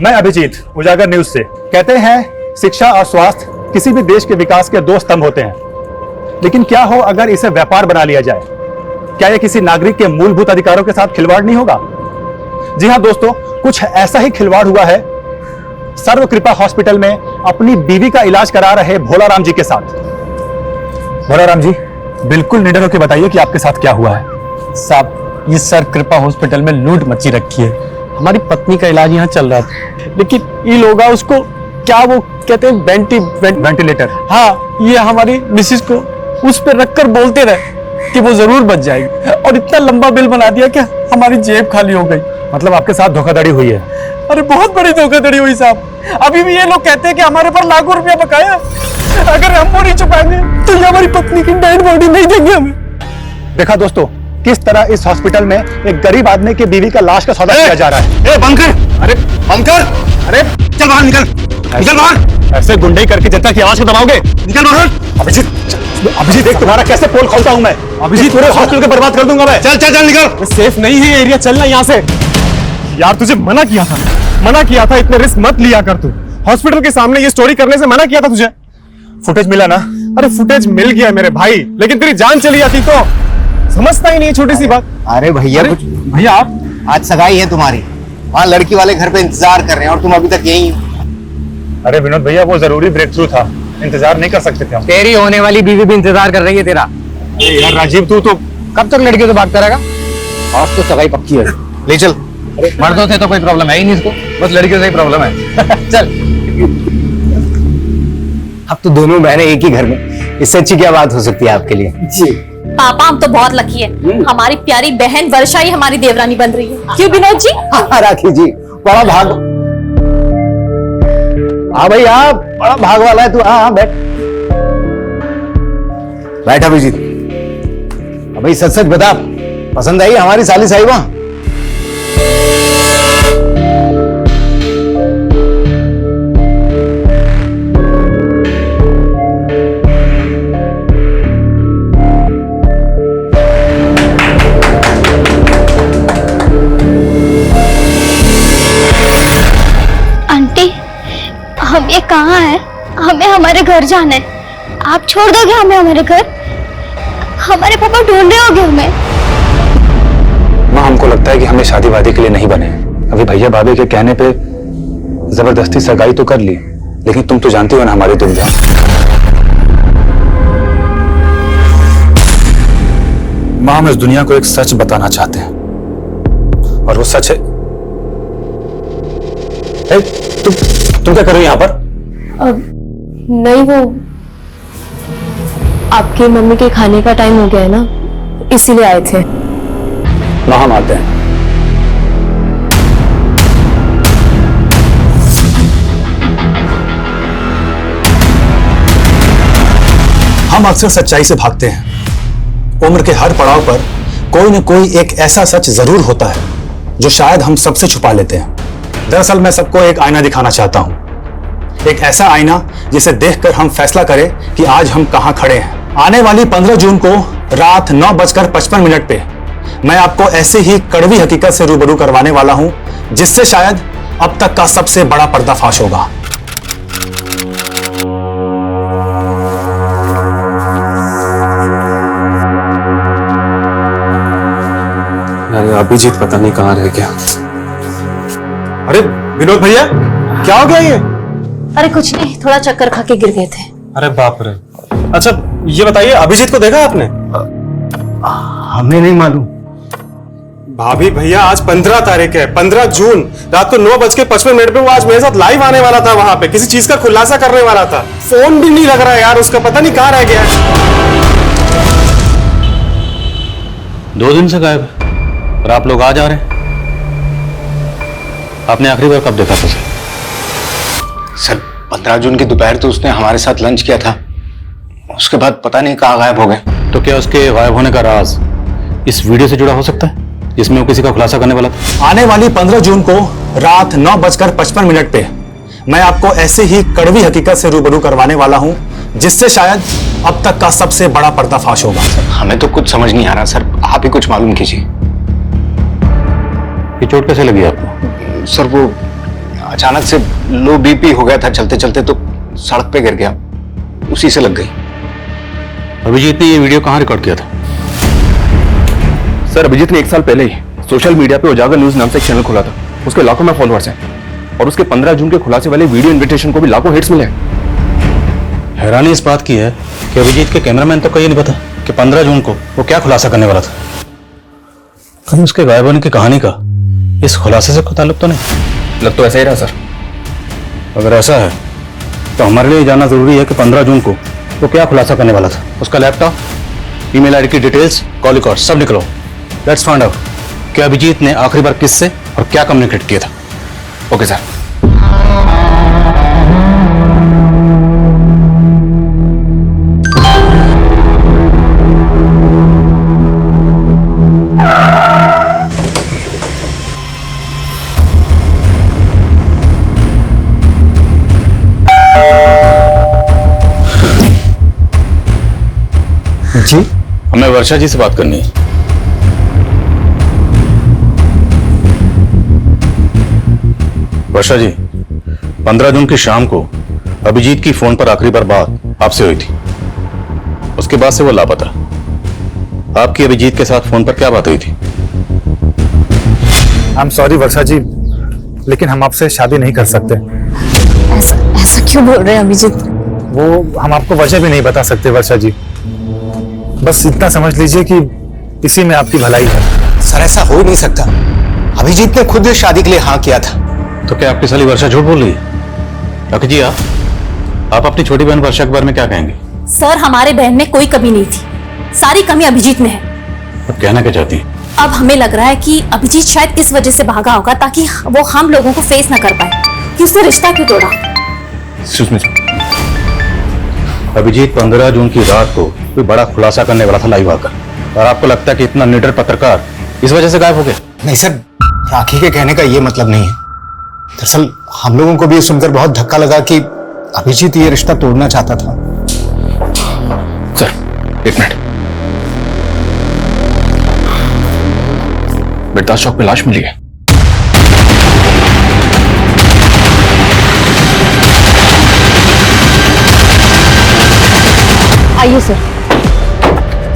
मैं अभिजीत, उजागर न्यूज से। कहते हैं शिक्षा और स्वास्थ्य किसी भी देश के विकास के दो स्तंभ होते हैं, लेकिन क्या हो अगर इसे व्यापार बना लिया जाए? क्या यह किसी नागरिक के मूलभूत अधिकारों के साथ खिलवाड़ नहीं होगा? जी हां दोस्तों, कुछ ऐसा ही खिलवाड़ हुआ है सर्व कृपा हॉस्पिटल में अपनी बीवी का इलाज करा रहे भोलाराम जी के साथ। भोलाराम जी, बिल्कुल निडर होकर बताइए कि आपके साथ क्या हुआ है। साहब, ये सर्व कृपा हॉस्पिटल में लूट मची रखी है। हमारी पत्नी का इलाज यहाँ चल रहा था, लेकिन ये लोग उसको क्या वो कहते हैं वेंटिलेटर। हाँ, ये हमारी मिसिस को उस पर रखकर बोलते रहे कि वो जरूर बच जाएगी, और इतना लंबा बिल बना दिया कि हमारी जेब खाली हो गई। मतलब आपके साथ धोखाधड़ी हुई है? अरे बहुत बड़ी धोखाधड़ी हुई साहब। अभी भी ये लोग कहते हैं कि हमारे पर लाखों रुपया बकाया, अगर हम वो नहीं चुकाएंगे तो ये हमारी पत्नी की डेड बॉडी नहीं देंगे हमें। देखा दोस्तों, किस तरह इस हॉस्पिटल में एक गरीब आदमी की बीवी का लाश का सौदा किया जा रहा है। बंद कर! अरे बंद कर! अरे चल बाहर निकल! निकल बाहर! ऐसे गुंडई करके जनता की आवाज को दबाओगे? निकल बाहर! अभिजीत देख तुम्हारा कैसे पोल खोलता हूं मैं। अभिजीत पूरे हॉस्पिटल को बर्बाद कर दूंगा मैं। चल चल चल निकल! सेफ नहीं है ये एरिया, चलना यहाँ से। यार तुझे मना किया था, इतने रिस्क मत लिया कर तू। हॉस्पिटल के सामने ये स्टोरी करने से मना किया था तुझे। फुटेज मिला ना? अरे फुटेज मिल गया मेरे भाई, लेकिन तेरी जान चली जाती तो। समझता ही नहीं है छोटी सी बात। अरे भैया, कुछ भैया आप आज सगाई है तुम्हारी, वहाँ लड़की वाले घर पे इंतजार कर रहे हैं और तुम अभी तक यहीं हो। अरे विनोद भैया, वो जरूरी ब्रेक थ्रू था, इंतजार नहीं कर सकते थे हम। तेरी होने वाली बीवी भी इंतजार कर रही है तेरा। यार राजीव, तू तो कब तक लड़कियों से भागता रहेगा? आज तो सगाई पक्की है। ले चल। मर्दों से तो कोई प्रॉब्लम है ही नहीं इसको, बस लड़कियों से ही प्रॉब्लम है। चल। अब तो दोनों बहनें एक ही घर में, इससे अच्छी क्या बात हो सकती है आपके लिए? जी पापा, हम तो बहुत लकी है, हमारी प्यारी बहन वर्षा ही हमारी देवरानी बन रही है। क्यों विनोद जी? हाँ राखी जी, बड़ा भाग। हाँ भाई, हाँ बड़ा भाग वाला है तू। हाँ बैठ बैठ अभिजीत। भाई सच सच बता, पसंद आई हमारी साली साहिबा? आंटी, हम ये कहाँ है? हमें हमारे घर जाना है। आप छोड़ दोगे हमें हमारे घर? हमारे पापा ढूंढ रहे होंगे हमें। माँ, हमको लगता है कि हमें शादी वादी के लिए नहीं बने। अभी भैया भाभी के कहने पे जबरदस्ती सगाई तो कर ली, लेकिन तुम तो जानती हो ना हमारी दुविधा। माँ, हम इस दुनिया को एक सच बताना चाहते हैं, और वो सच है। तुम क्या कर रही हो यहाँ पर? नहीं, वो आपकी मम्मी के खाने का टाइम हो गया है ना, इसीलिए आए थे। ना हम आते हैं। हम अक्सर सच्चाई से भागते हैं। उम्र के हर पड़ाव पर कोई न कोई एक ऐसा सच जरूर होता है जो शायद हम सबसे छुपा लेते हैं। दरअसल मैं सबको एक आईना दिखाना चाहता हूं, एक ऐसा आईना जिसे देखकर हम फैसला करें कि आज हम कहां खड़े हैं। आने वाली 15 जून को रात 9:55 पे मैं आपको ऐसे ही कड़वी हकीकत से रूबरू करवाने वाला हूं, जिससे शायद अब तक का सबसे बड़ा पर्दाफाश होगा। अरे अभिजीत पता नहीं कहाँ रह गया। अरे विनोद भैया, क्या हो गया ये? अरे कुछ नहीं, थोड़ा चक्कर खा के गिर गए थे। अरे बाप रे। अच्छा ये बताइए, अभिजीत को देखा आपने? हमें नहीं मालूम। भाभी भैया, आज 15 तारीख है, 15 जून रात को 9:55 पे वो आज मेरे साथ लाइव आने वाला था, वहां पे किसी चीज का खुलासा करने वाला था। फोन भी नहीं लग रहा है यार उसका, पता नहीं कहाँ रह गया है। 2 दिन से गायब है और आप लोग आ जा रहे हैं। आपने आखिरी बार कब देखा था सर? 15 जून की दोपहर तो उसने हमारे साथ लंच किया था, उसके बाद पता नहीं कहाँ गायब हो गए। तो क्या उसके गायब होने का राज इस वीडियो से जुड़ा हो सकता है जिसमें वो किसी का खुलासा करने वाला था? आने वाली 15 जून को रात 9:55 पे मैं आपको ऐसे ही कड़वी हकीकत से रूबरू करवाने वाला हूं, जिससे शायद अब तक का सबसे बड़ा पर्दाफाश होगा। हमें तो कुछ समझ नहीं आ रहा सर, आप ही कुछ मालूम कीजिए। ये चोट कैसे लगी आपको? सर वो अचानक से लो बीपी हो गया था चलते चलते, तो सड़क पे गिर गया, उसी से लग गई। अभिजीत ने ये वीडियो कहाँ रिकॉर्ड किया था? सर अभिजीत ने 1 साल पहले ही सोशल मीडिया पे उजागर न्यूज नाम से एक चैनल खोला था। उसके लाखों में फॉलोअर्स हैं और उसके 15 जून के खुलासे वाले वीडियो इनविटेशन को भी लाखों हिट्स मिले हैं। हैरानी इस बात की है कि अभिजीत के कैमरामैन तो कहीं नहीं पता कि 15 जून को वो क्या खुलासा करने वाला था। कहीं उसके गायब होने की कहानी का इस खुलासे से कोई ताल्लुक तो नहीं? लग तो ऐसा ही रहा सर। अगर ऐसा है तो हमारे लिए जानना जरूरी है कि 15 जून को वो क्या खुलासा करने वाला था। उसका लैपटॉप, ईमेल आईडी की डिटेल्स, कॉल रिकॉर्ड सब निकलो। लेट्स फाइंड आउट कि अभिजीत ने आखिरी बार किससे और क्या कम्युनिकेट किया था। Okay sir. जी, हमें वर्षा जी से बात करनी है। वर्षा जी, 15 जून की शाम को अभिजीत की फोन पर आखिरी बार बात आपसे हुई थी। उसके बाद से वो लापता। आपकी अभिजीत के साथ फोन पर क्या बात हुई थी? आई एम सॉरी वर्षा जी, लेकिन हम आपसे शादी नहीं कर सकते। ऐसा क्यों बोल रहे हैं अभिजीत? वो हम आपको वजह भी नहीं बता सकते वर्षा जी। बस इतना समझ लीजिए कि इसी में आपकी भलाई है। सर ऐसा हो ही नहीं सकता, अभिजीत ने खुद इस शादी के लिए हाँ किया था। तो क्या आपकी साली वर्षा झूठ बोल रही है? डॉक्टर जी, आप अपनी छोटी बहन वर्षा के बारे में क्या कहेंगे? सर, हमारे बहन में कोई कमी नहीं थी, सारी कमी अभिजीत में है। आप कहना क्या चाहती हैं? अब हमें लग रहा है कि अभिजीत शायद इस वजह से भागा होगा ताकि वो हम लोगों को फेस ना कर पाए कि उसने रिश्ता क्यों तोड़ा। अभिजीत 15 जून की रात को कोई बड़ा खुलासा करने वाला था लाइव आकर, और आपको लगता है कि इतना निडर पत्रकार इस वजह से गायब हो गया? नहीं सर, राखी के कहने का ये मतलब नहीं है। दरअसल हम लोगों को भी सुनकर बहुत धक्का लगा कि अभिजीत ये रिश्ता तोड़ना चाहता था। Sir 1 minute. बेटास चौक पे लाश मिली है। आइए सर।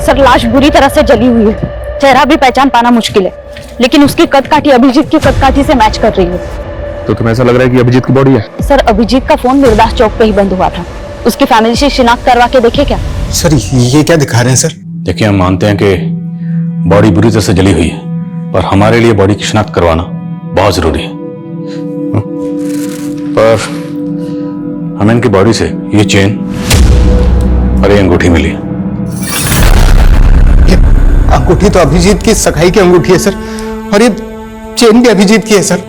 सर, लाश बुरी तरह से जली हुई है, चेहरा भी पहचान पाना मुश्किल है, लेकिन उसकी कदकाठी अभिजीत की कदकाठी से मैच कर रही है। तो तुम्हें ऐसा लग रहा है कि अभिजीत की बॉडी है? सर, अभिजीत का फोन मिर्दास चौक पे ही बंद हुआ था। उसकी फैमिली से शिनाख्त करवा के देखे क्या? सर ये क्या दिखा रहे हैं सर? देखिए, हम मानते हैं कि बॉडी बुरी तरह से जली हुई है, पर हमारे लिए बॉडी की शिनाख्त करवाना बहुत जरूरी है। पर हमें इनकी बॉडी से ये चेन और ये अंगूठी मिली है। ये अंगूठी तो अभिजीत की सगाई की अंगूठी है सर, और ये चेन भी अभिजीत की है सर।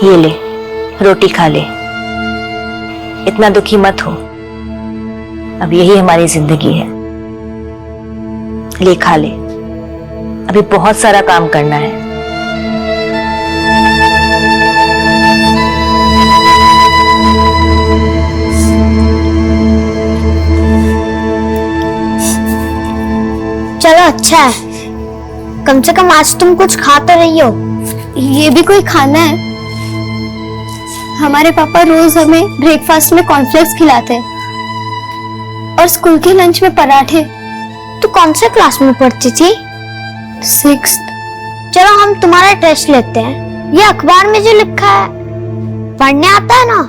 ये ले, रोटी खा ले, इतना दुखी मत हो, अब यही हमारी जिंदगी है। ले खा ले, अभी बहुत सारा काम करना है। चलो अच्छा है, कम से कम आज तुम कुछ खा तो रही हो। ये भी कोई खाना है? हमारे पापा रोज हमें ब्रेकफास्ट में कॉर्नफ्लेक्स खिलाते हैं और स्कूल के लंच में पराठे। तू कौन से क्लास में पढ़ती थी? 6th। चलो हम तुम्हारा टेस्ट लेते हैं। ये अखबार में जो लिखा है पढ़ने आता है ना?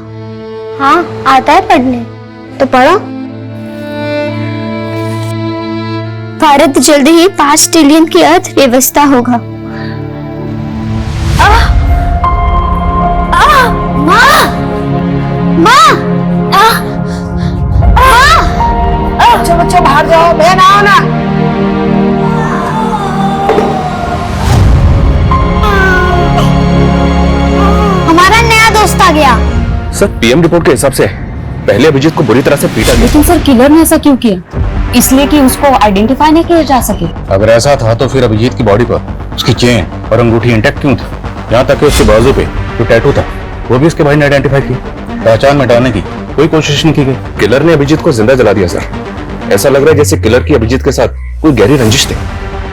हाँ आता है पढ़ने, तो पढ़ो। भारत जल्दी ही 5 ट्रिलियन की अर्थव्यवस्था होगा। बच्चों बाहर जाओ, बहन आओ ना। हमारा नया दोस्त आ गया। सर पीएम रिपोर्ट के हिसाब से पहले अभिजीत को बुरी तरह से पीटा गया। लेकिन सर, किलर ने ऐसा क्यों किया? इसलिए कि उसको आइडेंटिफाई नहीं किया जा सके। अगर ऐसा था तो फिर अभिजीत की बॉडी पर उसकी चेन और अंगूठी इंटैक्ट क्यों था? यहाँ तक कि उसके बाजू पे जो टैटू था वो भी उसके भाई ने आइडेंटिफाई किया। पहचान मिटाने की कोई कोशिश नहीं की गई। किलर ने अभिजीत को जिंदा जला दिया सर। ऐसा लग रहा है जैसे किलर की अभिजीत के साथ कोई गहरी रंजिश थी।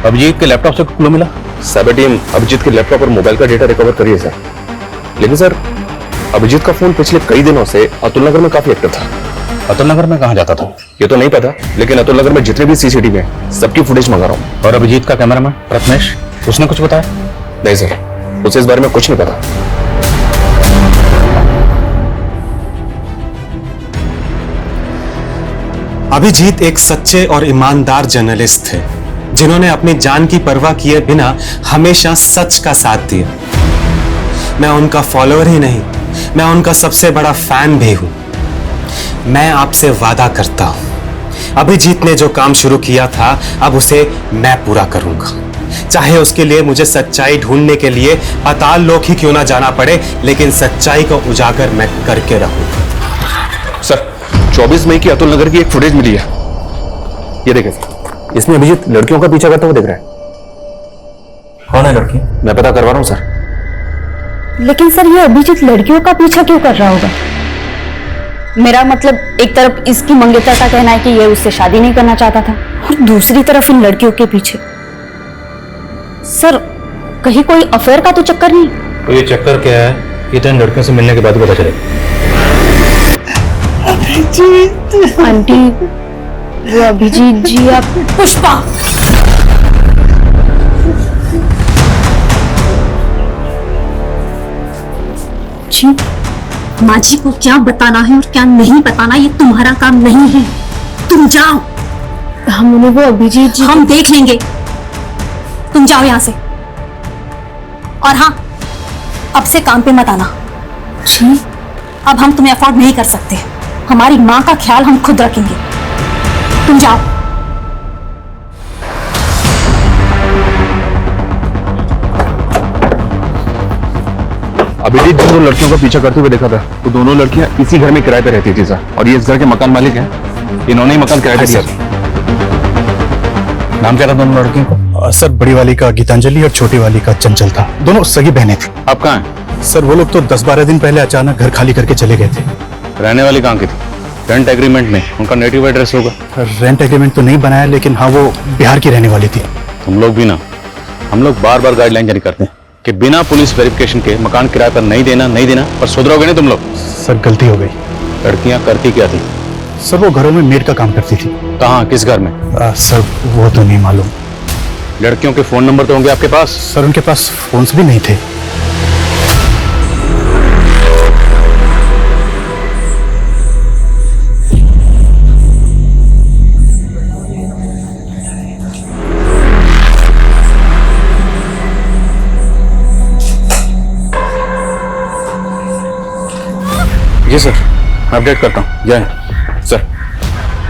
अभिजीत के लैपटॉप से क्लू मिला? साइबर टीम अभिजीत के लैपटॉप और मोबाइल का डेटा रिकवर करिए सर। लेकिन सर अभिजीत का फोन पिछले कई दिनों से अतुल नगर में काफी एक्टिव था। अतुल नगर में कहाँ जाता था? ये तो नहीं पता, लेकिन अतुल नगर में जितने भी सीसीटीवी हैं सबकी फुटेज मंगा रहा हूँ। और अभिजीत का कैमरामैन प्रथमेश, उसने कुछ बताया? नहीं सर, उसे इस बारे में कुछ नहीं पता। अभिजीत एक सच्चे और ईमानदार जर्नलिस्ट थे जिन्होंने अपनी जान की परवाह किए बिना हमेशा सच का साथ दिया। मैं उनका फॉलोअर ही नहीं, मैं उनका सबसे बड़ा फैन भी हूं। मैं आपसे वादा करता हूं, अभिजीत ने जो काम शुरू किया था अब उसे मैं पूरा करूंगा, चाहे उसके लिए मुझे सच्चाई ढूंढने के लिए पाताल लोक ही क्यों ना जाना पड़े, लेकिन सच्चाई को उजागर मैं करके रहूंगा। सर 24 मई की अतुल नगर की एक फुटेज मिली है, ये देखें सर। इसमें अभिजीत लड़कियों का पीछा करते हुए दिख रहा है। कौन है लड़की? मैं पता करवा रहा हूँ सर। लेकिन सर ये अभिजीत लड़कियों का पीछा क्यों कर रहा होगा? मेरा मतलब एक तरफ इसकी मंगेतर का कहना है कि ये उससे शादी नहीं करना चाहता था और दूसरी तरफ इन लड़कियों के पीछे। सर कहीं कोई अफेयर का तो चक्कर नहीं? तो ये चक्कर क्या है ये तो इन लड़कियों से मिलने के बाद ही पता चलेगा। अभिजीत आंटी, वो अभिजीत जी आप। पुष्पा, जी माँ जी को क्या बताना है और क्या नहीं बताना ये तुम्हारा काम नहीं है। तुम जाओ। हम उन्हें वो अभिजीत जी हम देख लेंगे, तुम जाओ यहाँ से। और हाँ, अब से काम पे मत आना। जी अब हम तुम्हें अफोर्ड नहीं कर सकते, हमारी माँ का ख्याल हम खुद रखेंगे। तुम जाओ। अभिजीत जिन दो लड़कियों का पीछा करते हुए देखा था वो दोनों लड़कियां इसी घर में किराए पे रहती थी सर, और ये इस घर के मकान मालिक हैं। इन्होंने ही मकान किराए पे दिया था। नाम क्या था दोनों लड़कियों का? सर बड़ी वाली का गीतांजलि और छोटी वाली का चंचल था। दोनों सगी बहनें थी। आप कहाँ हैं? सर वो लोग तो 10-12 दिन पहले अचानक घर खाली करके चले गए थे। रहने वाली कहाँ की थी? रेंट एग्रीमेंट में उनका नेटिव एड्रेस होगा। रेंट एग्रीमेंट तो नहीं बनाया, लेकिन हाँ वो बिहार की रहने वाली थी। तुम लोग भी ना, हम लोग बार बार गाइडलाइन जारी करते हैं कि बिना पुलिस वेरिफिकेशन के मकान किराए पर नहीं देना, पर सुधरोगे नहीं तुम लोग। सर गलती हो गई। लड़कियां करती क्या थी? सर वो घरों में मेड का काम करती थी। कहाँ, किस घर में? सर वो तो नहीं मालूम। लड़कियों के फोन नंबर तो होंगे आपके पास? सर उनके पास फोन्स भी नहीं थे। जी सर, मैं अपडेट करता हूँ। जय सर,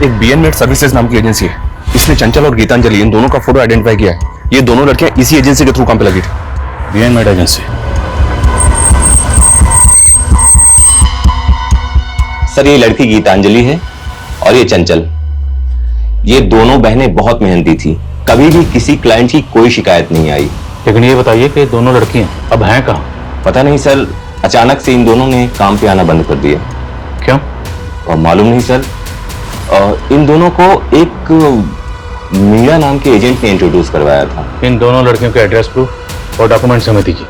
एक बीएन नेट सर्विसेज नाम की एजेंसी है, इसने चंचल और गीतांजलि इन दोनों का फोटो आइडेंटिफाई किया है। ये दोनों लड़कियां इसी एजेंसी के थ्रू काम पे लगी थी। BN net agency? सर ये लड़की गीतांजलि है और ये चंचल। ये दोनों बहनें बहुत मेहनती थी, कभी भी किसी क्लाइंट की कोई शिकायत नहीं आई। लेकिन ये बताइए कि दोनों लड़कियां अब हैं कहाँ? पता नहीं सर, अचानक से इन दोनों ने काम पे आना बंद कर दिया। क्यों? और मालूम नहीं सर। इन दोनों को एक मीरा नाम के एजेंट ने इंट्रोड्यूस करवाया था। इन दोनों लड़कियों के एड्रेस प्रूफ और डॉक्यूमेंट्स हमें दीजिए,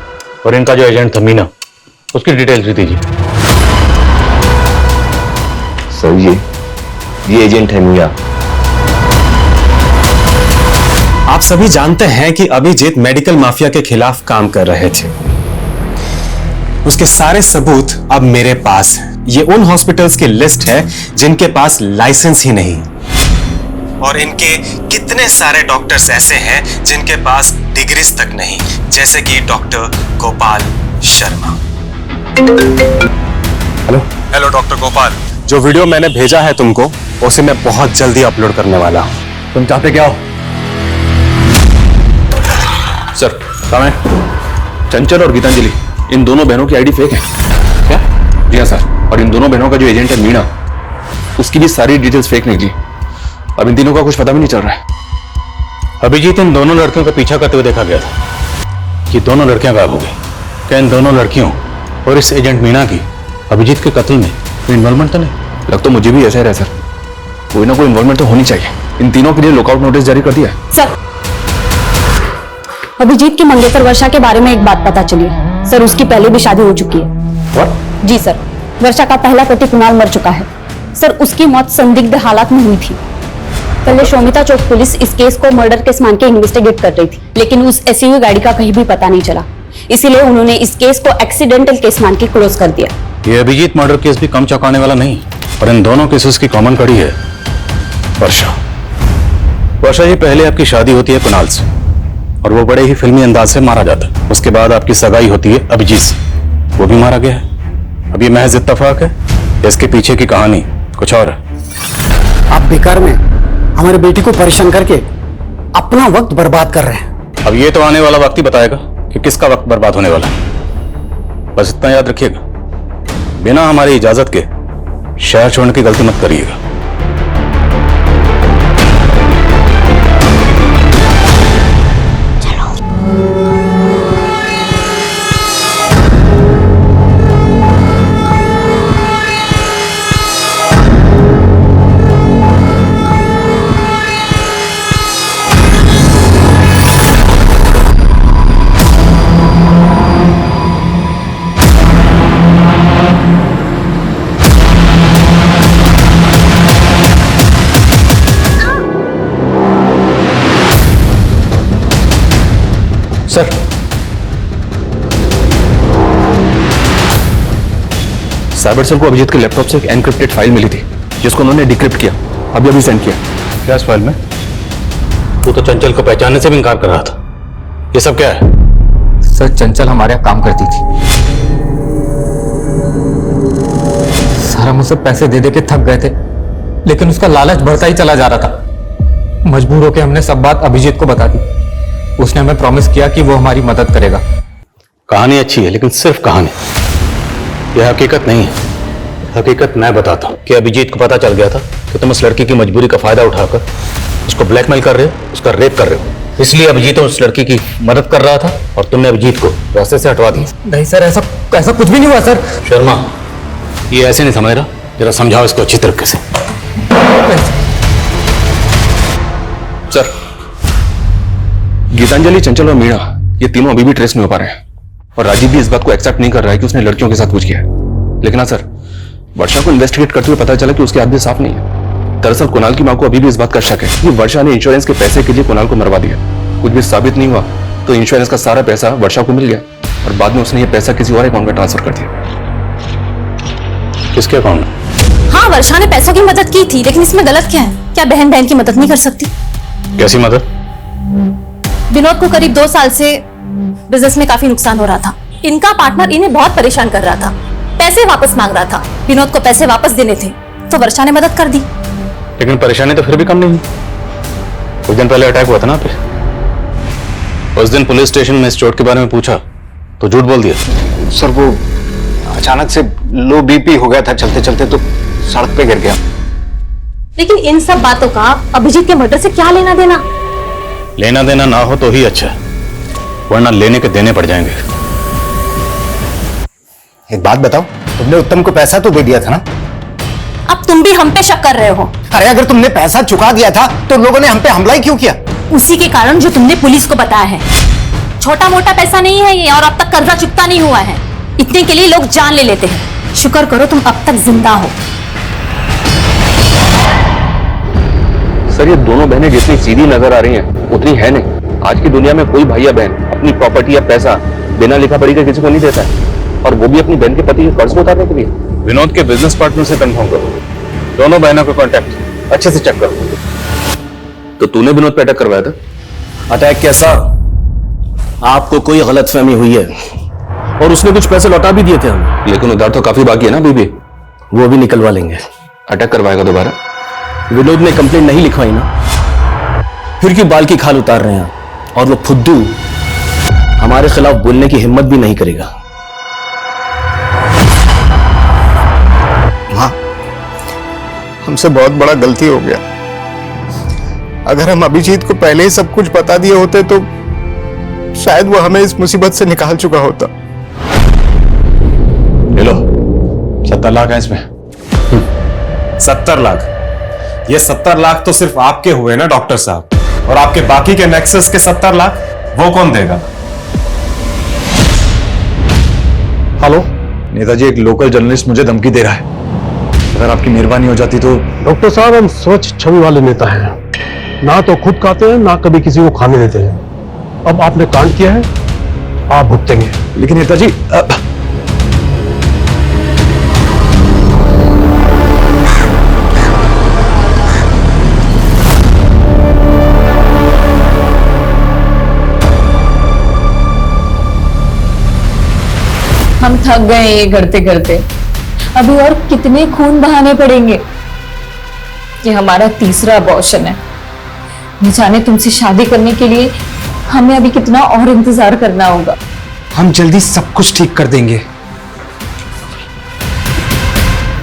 और इनका जो एजेंट था मीना, उसकी डिटेल्स भी दीजिए। सर ये एजेंट है मीरा। आप सभी जानते हैं कि अभिजीत मेडिकल माफिया के खिलाफ काम कर रहे थे। उसके सारे सबूत अब मेरे पास हैं। ये उन हॉस्पिटल्स की लिस्ट है जिनके पास लाइसेंस ही नहीं, और इनके कितने सारे डॉक्टर्स ऐसे हैं जिनके पास डिग्रीज तक नहीं, जैसे कि doctor Gopal Sharma. Hello doctor Gopal, जो वीडियो मैंने भेजा है तुमको, उसे मैं बहुत जल्दी अपलोड करने वाला हूं। तुम चाहते क्या हो? सर कहाँ है? चंचल और गीतांजलि इन दोनों बहनों की आईडी फेक है। क्या? जी हाँ सर, और इन दोनों बहनों का जो एजेंट है मीना, उसकी भी सारी डिटेल्स फेक निकली। अब इन तीनों का कुछ पता भी नहीं चल रहा है। अभिजीत इन दोनों लड़कियों का पीछा करते हुए देखा गया था। ये दोनों लड़कियां गायब हो गई। क्या इन दोनों लड़कियों और इस एजेंट मीना की अभिजीत के कत्ल में इन्वॉल्वमेंट तो नहीं? लग तो मुझे भी ऐसा ही रहा सर, कोई ना कोई इन्वॉल्वमेंट तो होनी चाहिए। इन तीनों के लिए लुकआउट नोटिस जारी कर दिया है। सर अभिजीत की मंगेतर वर्षा के बारे में एक बात पता चली है सर, उसकी पहले भी शादी हो चुकी है। What? जी सर, वर्षा का पहला पति कुणाल मर चुका है सर। उसकी मौत संदिग्ध हालात में हुई थी। पहले शोमिता चौक पुलिस इस केस को मर्डर केस मान के इन्वेस्टिगेट कर रही थी, लेकिन उस एसयूवी गाड़ी का कहीं भी पता नहीं चला, इसीलिए उन्होंने इस केस को एक्सीडेंटल केस मान के क्लोज कर दिया। ये अभिजीत मर्डर केस भी कम चौंकाने वाला नहीं, और इन दोनों केसेस की कॉमन कड़ी है वर्षा। वर्षा जी, पहले आपकी शादी होती है कुणाल से और वो बड़े ही फिल्मी अंदाज से मारा जाता है। उसके बाद आपकी सगाई होती है अभिजीत से, वो भी मारा गया है। अब ये महज इत्तेफाक है, इसके पीछे की कहानी कुछ और है। आप बेकार में हमारे बेटी को परेशान करके अपना वक्त बर्बाद कर रहे हैं। अब ये तो आने वाला वक्त ही बताएगा कि किसका वक्त बर्बाद होने वाला है। बस इतना याद रखिएगा, बिना हमारी इजाजत के शहर छोड़ने की गलती मत करिएगा। सर, साइबर सेल को अभिजीत के लैपटॉप से एक एनक्रिप्टेड फाइल मिली थी जिसको उन्होंने डिक्रिप्ट किया, अभी सेंड किया। क्या इस फाइल में? तू तो चंचल को पहचानने से भी इनकार कर रहा था, ये सब क्या है? सर, चंचल हमारे यहाँ काम करती थी। सारा मुझसे पैसे दे दे के थक गए थे, लेकिन उसका लालच बढ़ता ही चला जा रहा था। मजबूर होकर हमने सब बात अभिजीत को बता दी। उसने हमें प्रॉमिस किया कि वो हमारी मदद करेगा। कहानी अच्छी है, लेकिन सिर्फ कहानी, यह हकीकत नहीं है। हकीकत मैं बताता हूं कि अभिजीत को पता चल गया था कि तुम उस लड़की की मजबूरी का फायदा उठाकर उसको ब्लैकमेल कर रहे हो, उसका रेप कर रहे हो। इसलिए अभिजीत उस लड़की की मदद कर रहा था और तुमने अभिजीत को रास्ते से हटवा दिया। नहीं सर, ऐसा कुछ भी नहीं हुआ सर। शर्मा, ये ऐसे नहीं समझ रहा, जरा समझाओ इसको अच्छी तरीके से। सर, गीतांजलि, चंचल और मीणा ये तीनों अभी भी ट्रेस नहीं हो पा रहे हैं, और राजीव भी इस बात को एक्सेप्ट नहीं कर रहा है कि उसने लड़कियों के साथ कुछ किया है। लेकिन हाँ सर, वर्षा को इन्वेस्टिगेट करते हुए पता चला कि उसके हाथ भी साफ नहीं है। दरअसल कुणाल की मां को अभी भी इस बात का शक है कि वर्षा ने इंश्योरेंस के पैसे के लिए कुणाल को मरवा दिया। कुछ भी साबित नहीं हुआ तो इंश्योरेंस का सारा पैसा वर्षा को मिल गया और बाद में उसने ये पैसा किसी और अकाउंट में ट्रांसफर कर दिया। किसके अकाउंट में? हाँ, वर्षा ने पैसों की मदद की थी, लेकिन इसमें गलत क्या है? क्या बहन बहन की मदद नहीं कर सकती? कैसी मदद? विनोद को करीब 2 साल से बिजनेस में काफी नुकसान हो रहा था। इनका पार्टनर इन्हें बहुत परेशान कर रहा था, पैसे वापस मांग रहा था। विनोद को पैसे वापस देने थे तो वर्षा ने मदद कर दी। लेकिन परेशानी तो फिर भी कम नहीं हुई। कुछ दिन पहले अटैक हुआ था ना पे। उस दिन पुलिस स्टेशन में इस चोट के बारे में पूछा तो झूठ बोल दिया। सर, वो अचानक से लो बीपी हो गया था, चलते चलते तो सड़क पे गिर गया। लेकिन इन सब बातों का अभिजीत के मर्डर से क्या लेना देना? लेना देना ना हो तो ही अच्छा है, वरना लेने के देने पड़ जाएंगे। एक बात बताओ, तुमने उत्तम को पैसा तो दे दिया था ना? अब तुम भी हम पे शक कर रहे हो। अरे अगर तुमने पैसा चुका दिया था तो लोगों ने हम पे हमला ही क्यों किया? उसी के कारण जो तुमने पुलिस को बताया है। छोटा मोटा पैसा नहीं है ये, और अब तक कर्जा चुकता नहीं हुआ है। इतने के लिए लोग जान ले लेते हैं। शुक्र करो तुम अब तक जिंदा हो। सर, ये दोनों बहनें जितनी सीधी नजर आ रही हैं उतनी है नहीं। आज की दुनिया में कोई भाई या बहन अपनी प्रॉपर्टी या पैसा बिना लिखा पढ़ी के किसी को नहीं देता है, और वो भी अपनी बहन के पति के कर्ज को उतारने के लिए। विनोद के बिजनेस पार्टनर से कंफर्म करो, दोनों बहनों का कांटेक्ट अच्छे से चेक करो। तो तूने विनोद पे अटैक करवाया था? अटैक कैसा? आपको कोई गलतफहमी हुई है, और उसने कुछ पैसे लौटा भी दिए थे हमें। लेकिन उधार तो काफी बाकी है ना अभी भी। वो भी निकलवा लेंगे। अटैक करवाएगा दोबारा? विनोद ने कंप्लेंट नहीं लिखवाई ना, फिर क्यों बाल की खाल उतार रहे हैं? और वो फुद्दू हमारे खिलाफ बोलने की हिम्मत भी नहीं करेगा। हाँ, हमसे बहुत बड़ा गलती हो गया। अगर हम अभिजीत को पहले ही सब कुछ बता दिए होते तो शायद वो हमें इस मुसीबत से निकाल चुका होता। ले लो, 70 लाख है इसमें। 70 लाख? ये 70 लाख तो सिर्फ आपके हुए ना डॉक्टर साहब, और आपके बाकी के नेक्सस के 70 लाख वो कौन देगा? हेलो नेताजी, एक लोकल जर्नलिस्ट मुझे धमकी दे रहा है। अगर आपकी मेहरबानी हो जाती तो। डॉक्टर साहब, हम स्वच्छ छवि वाले नेता हैं, ना तो खुद खाते हैं ना कभी किसी को खाने देते हैं। अब आपने कांड किया है, आप भुगतेंगे। लेकिन नेताजी हम थक गए ये करते करते। अभी और कितने खून बहाने पड़ेंगे? ये हमारा तीसरा अबॉर्शन है। न जाने तुमसे शादी करने के लिए हमें अभी कितना और इंतजार करना होगा। हम जल्दी सब कुछ ठीक कर देंगे।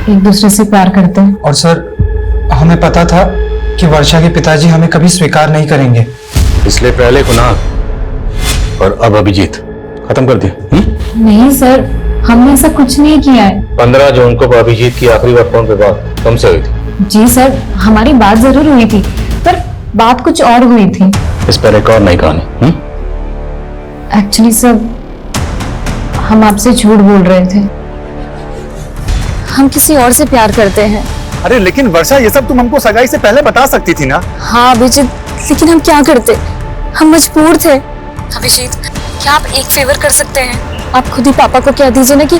एक दूसरे से प्यार करते हैं। और सर, हमें पता था कि वर्षा के पिताजी हमें कभी स्वीकार नहीं करेंगे। इसलिए पहले गुनाह और अब अभिजीत खत्म कर दिया। नहीं सर, हमने ऐसा कुछ नहीं किया है। 15 जून को अभिजीत की आखिरी बार फोन पे बात तुमसे हुई थी? जी सर, हमारी बात जरूर हुई थी, पर बात कुछ और हुई थी। इस पर एक और नई कहानी। एक्चुअली सर, हम आपसे झूठ बोल रहे थे। हम किसी और से प्यार करते हैं। अरे लेकिन वर्षा, ये सब तुम हमको सगाई से पहले बता सकती थी ना। हाँ अभिजीत, लेकिन हम क्या करते, हम मजबूर थे। अभिजीत, क्या आप एक फेवर कर सकते हैं? आप खुद ही पापा को कह दीजिए ना कि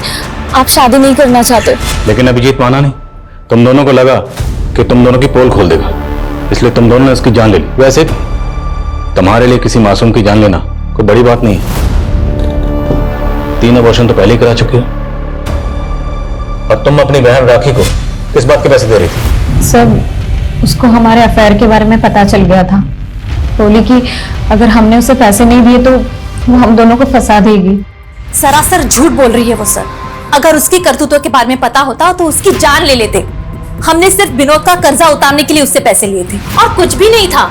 आप शादी नहीं करना चाहते। लेकिन अभिजीत माना नहीं। तुम दोनों को लगा कि तुम दोनों की पोल खोल देगा, इसलिए तुम दोनों ने उसकी जान ले ली। वैसे तुम्हारे लिए किसी मासूम की जान लेना कोई बड़ी बात नहीं है। 3 अबॉर्शन तो पहले ही करा चुके हो, और तुम अपनी बहन राखी को किस बात के पैसे दे रही थी? सर, उसको हमारे अफेयर के बारे में पता चल गया था। बोली कि अगर हमने उसे पैसे नहीं दिए तो वो हम दोनों को फंसा देगी। सरासर झूठ बोल रही है वो सर। अगर उसकी करतूतों के बारे में पता होता तो उसकी जान ले लेते। हमने सिर्फ विनोद का कर्जा उतारने के लिए उससे पैसे लिए थे और कुछ भी नहीं था।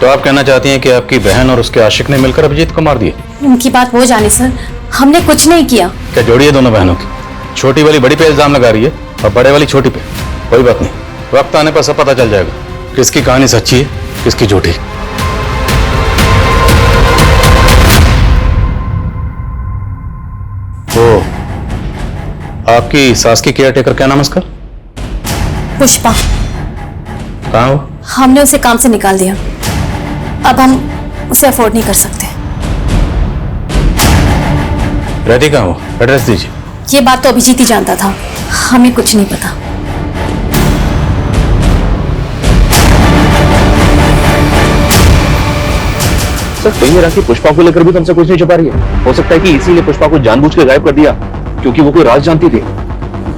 तो आप कहना चाहती हैं कि आपकी बहन और उसके आशिक ने मिलकर अभिजीत को मार दिया? उनकी बात वो जाने सर, हमने कुछ नहीं किया। क्या जोड़ी है दोनों बहनों की? छोटी वाली बड़ी पे इल्जाम लगा रही है और बड़े वाली छोटी पे। कोई बात नहीं, वक्त आने पर सब पता चल जाएगा किसकी कहानी सच्ची है किसकी झूठी। तो आपकी सास की केयरटेकर क्या नाम है उसका? पुष्पा। कहाँ हो? हमने उसे काम से निकाल दिया। अब हम उसे अफोर्ड नहीं कर सकते। रहती कहाँ हो? एड्रेस दीजिए। ये बात तो अभिजीत ही जानता था, हमें कुछ नहीं पता। सर, कहीं राखी पुष्पा को लेकर भी तुमसे कुछ नहीं छुपा रही है? हो सकता है कि इसीलिए पुष्पा को जानबूझ के गायब कर दिया, क्योंकि वो कोई राज जानती थी।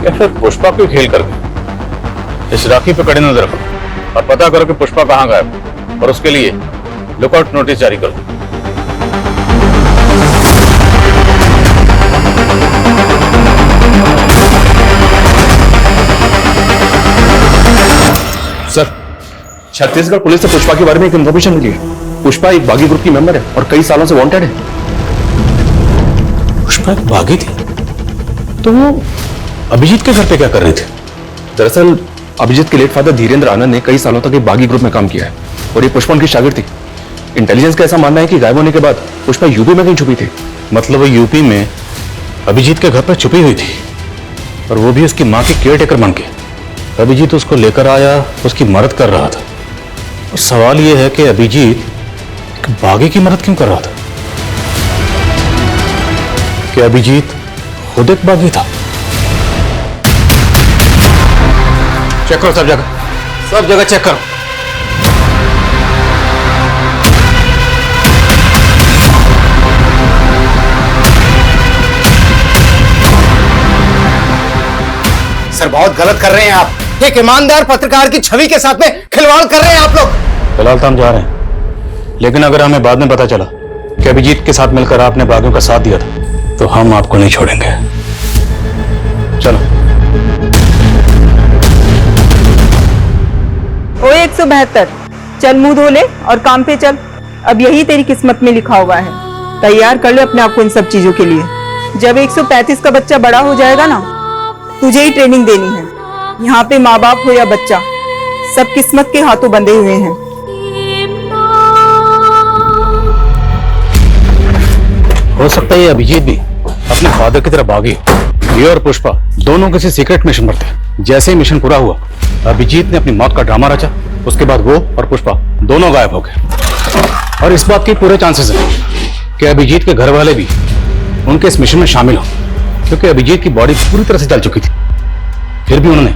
या फिर पुष्पा को खेल कर गए? इस राखी पे कड़ी नजर रखो और पता करो कि पुष्पा कहाँ गायब है, और उसके लिए लुकआउट नोटिस जारी करो। सर, छत्तीसगढ़ पुलिस से पुष्पा के बारे में एक इन्फॉर्मेशन मिली है। पुष्पा एक बागी ग्रुप की मेंबर है और कई सालों से वांटेड है। पुष्पा एक बागी थी? तो वो अभिजीत के घर पे क्या कर रही थी? दरअसल अभिजीत के लेट फादर धीरेन्द्र आनंद ने कई सालों तक एक बागी ग्रुप में काम किया है और ये पुष्पा उनकी शागिर्द थी। इंटेलिजेंस का ऐसा मानना है कि गायब होने के बाद पुष्पा यूपी में कहीं छुपी थी। मतलब वो यूपी में अभिजीत के घर पर छुपी हुई थी, और वो भी उसकी माँ की केयरटेकर बन के। अभिजीत उसको लेकर आया, उसकी मदद कर रहा था। और सवाल यह है कि अभिजीत एक बागी की मदद क्यों कर रहा था? कि अभिजीत खुद एक बागी था? चेक करो सब जगह चेक करो। सर, बहुत गलत कर रहे हैं आप। एक ईमानदार पत्रकार की छवि के साथ में खिलवाड़ कर रहे हैं आप लोग। फिलहाल तो हम जा रहे हैं, लेकिन अगर हमें बाद में पता चला कि अभिजीत के साथ मिलकर आपने बागियों का साथ दिया था, तो हम आपको नहीं छोड़ेंगे। चलो। ओ 172, चल मुंह धो ले और काम पे चल। अब यही तेरी किस्मत में लिखा हुआ है। तैयार कर ले अपने आप को इन सब चीजों के लिए। जब 135 का बच्चा बड़ा हो जाएगा ना, तुझे ही ट्रेनिंग देनी है। यहाँ पे माँ बाप हो या बच्चा, सब किस्मत के हाथों बंधे हुए हैं। हो सकता है ये अभिजीत भी अपने फादर की तरफ भागी। ये और पुष्पा दोनों किसी सीक्रेट मिशन पर थे। जैसे ही मिशन पूरा हुआ, अभिजीत ने अपनी मौत का ड्रामा रचा। उसके बाद वो और पुष्पा दोनों गायब हो गए। और इस बात के पूरे चांसेस हैं कि अभिजीत के घर वाले भी उनके इस मिशन में शामिल हो, क्योंकि अभिजीत की बॉडी पूरी तरह से जल चुकी थी। फिर भी उन्होंने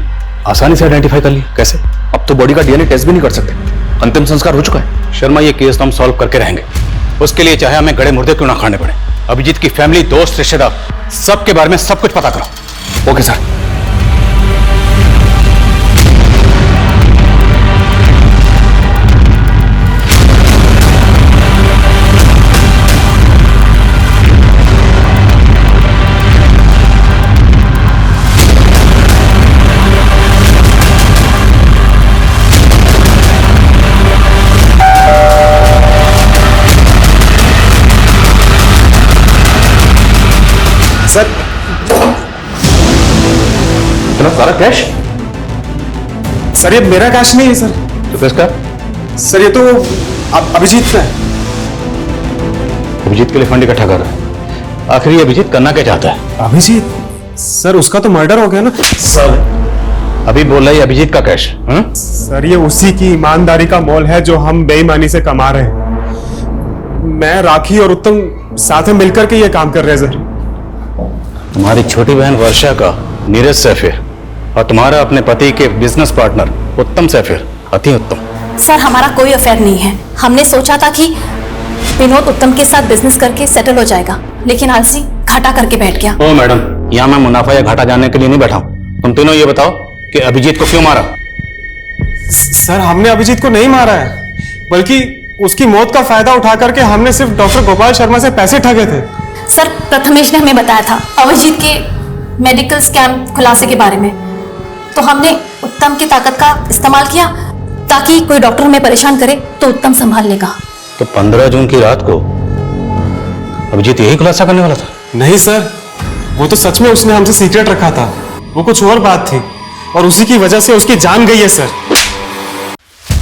आसानी से आइडेंटिफाई कर लिया। कैसे? अब तो बॉडी का डीएनए टेस्ट भी नहीं कर सकते, अंतिम संस्कार हो चुका है। शर्मा, ये केस तो हम सॉल्व करके रहेंगे। उसके लिए चाहे हमें गड़े मुर्दे क्यों ना खाने पड़े। अभिजीत की फैमिली, दोस्त, रिश्तेदार, सबके बारे में सब कुछ पता करो। Okay sir. सर, इतना सारा कैश? सर ये मेरा कैश नहीं है सर। तो किसका? सर ये तो अभिजीत का है। अभिजीत के लिए फंड इकट्ठा कर रहा है। आखिर ये अभिजीत करना क्या चाहता है? अभिजीत? सर उसका तो मर्डर हो गया ना सर। अभी बोल रहा है अभिजीत का कैश। सर ये उसी की ईमानदारी का मोल है जो हम बेईमानी से कमा रहे हैं। मैं, राखी और उत्तम साथ में मिलकर के ये काम कर रहे हैं सर। तुम्हारी छोटी बहन वर्षा का नीरज से अफेयर और तुम्हारा अपने पति के बिजनेस पार्टनर उत्तम से अफेयर। अति उत्तम। सर हमारा कोई अफेयर नहीं है। हमने सोचा था कि विनोद उत्तम के साथ बिजनेस करके सेटल हो जाएगा, लेकिन आलसी घाटा करके बैठ गया। ओ मैडम, यहाँ मैं मुनाफा या घाटा जानने के लिए नहीं बैठा हूँ। तुम तीनों ये बताओ कि अभिजीत को क्यों मारा? सर हमने अभिजीत को नहीं मारा है, बल्कि उसकी मौत का फायदा उठा करके हमने सिर्फ डॉक्टर गोपाल शर्मा से पैसे ठगे थे। सर प्रथमेश ने हमें बताया था अभिजीत के मेडिकल स्कैम खुलासे के बारे में, तो हमने उत्तम की ताकत का इस्तेमाल किया ताकि कोई डॉक्टर हमें परेशान करे तो उत्तम संभाल लेगा। तो 15 जून की रात को अभिजीत यही खुलासा करने वाला था? नहीं सर, वो तो सच में उसने हमसे सीक्रेट रखा था। वो कुछ और बात थी और उसी की वजह से उसकी जान गई है सर।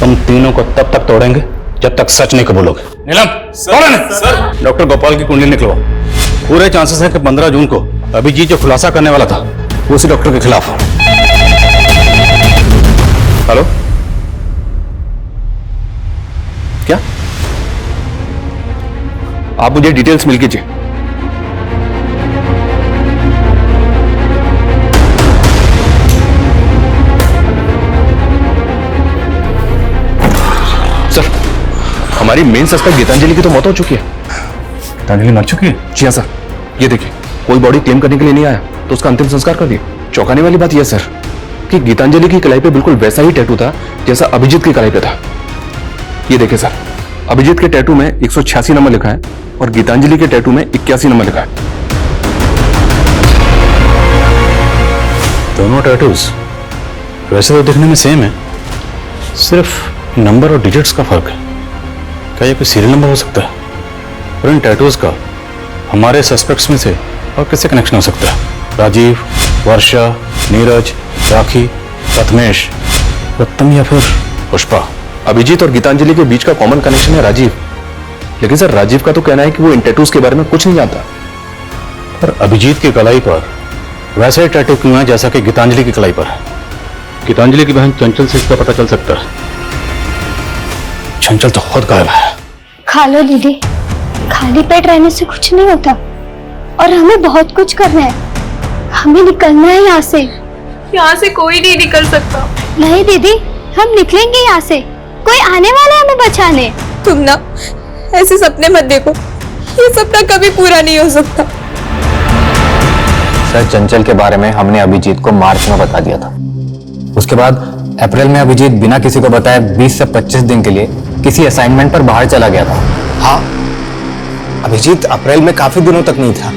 तुम तीनों को तब तक तोड़ेंगे जब तक सच नहीं कबूलोगे। नीलम, सर। डॉक्टर गोपाल की कुंडली निकलवाओ। पूरे चांसेस है कि 15 जून को अभिजीत जो खुलासा करने वाला था वो उसी डॉक्टर के खिलाफ हो। हेलो, क्या आप मुझे डिटेल्स मिल कीजिए। सर, हमारी मेन सस्पेक्ट गीतांजलि की तो मौत हो चुकी है। गीतांजलि मर चुकी है? जी हाँ सर, ये देखिए, कोई बॉडी क्लेम करने के लिए नहीं आया तो उसका अंतिम संस्कार कर दिया। चौंकाने वाली बात यह सर कि गीतांजलि की कलाई पे बिल्कुल वैसा ही टैटू था जैसा अभिजीत की कलाई पे था। ये देखिए सर, अभिजीत के टैटू में 186 नंबर लिखा है और गीतांजलि के टैटू में 81 नंबर लिखा है। दोनों टैटूज वैसे तो दिखने में सेम है, सिर्फ नंबर और डिजिट्स का फर्क है। क्या ये कोई सीरियल नंबर हो सकता है? और इन टैटूज का हमारे सस्पेक्ट्स में से और किससे कनेक्शन हो सकता है? राजीव, वर्षा, नीरज, राखी, प्रथमेश, उत्तम या फिर पुष्पा? अभिजीत और गीतांजलि के बीच का कॉमन कनेक्शन है राजीव, लेकिन सर राजीव का तो कहना है कि वो इन टैटूज के बारे में कुछ नहीं जानता। पर अभिजीत की कलाई पर वैसे टैटू क्यों है जैसा कि गीतांजलि की कलाई पर है? गीतांजलि की बहन चंचल से इसका पता चल सकता है। चंचल तो खुद गायब है। खा लो दीदी, खाली पेट रहने से कुछ नहीं होता और हमें बहुत कुछ करना है। हमें निकलना है यहाँ से। यहाँ से कोई नहीं निकल सकता। नहीं दीदी, हम निकलेंगे यहाँ से। कोई आने वाला है हमें बचाने। तुम ना ऐसे सपने मत देखो, ये सपना कभी पूरा नहीं हो सकता। सर चंचल के बारे में हमने अभिजीत को मार्च में बता दिया था। उसके बाद अप्रैल में अभिजीत बिना किसी को बताए 20 से 25 दिन के लिए किसी असाइनमेंट पर बाहर चला गया था। हाँ, अभिजीत अप्रैल में काफी दिनों तक नहीं था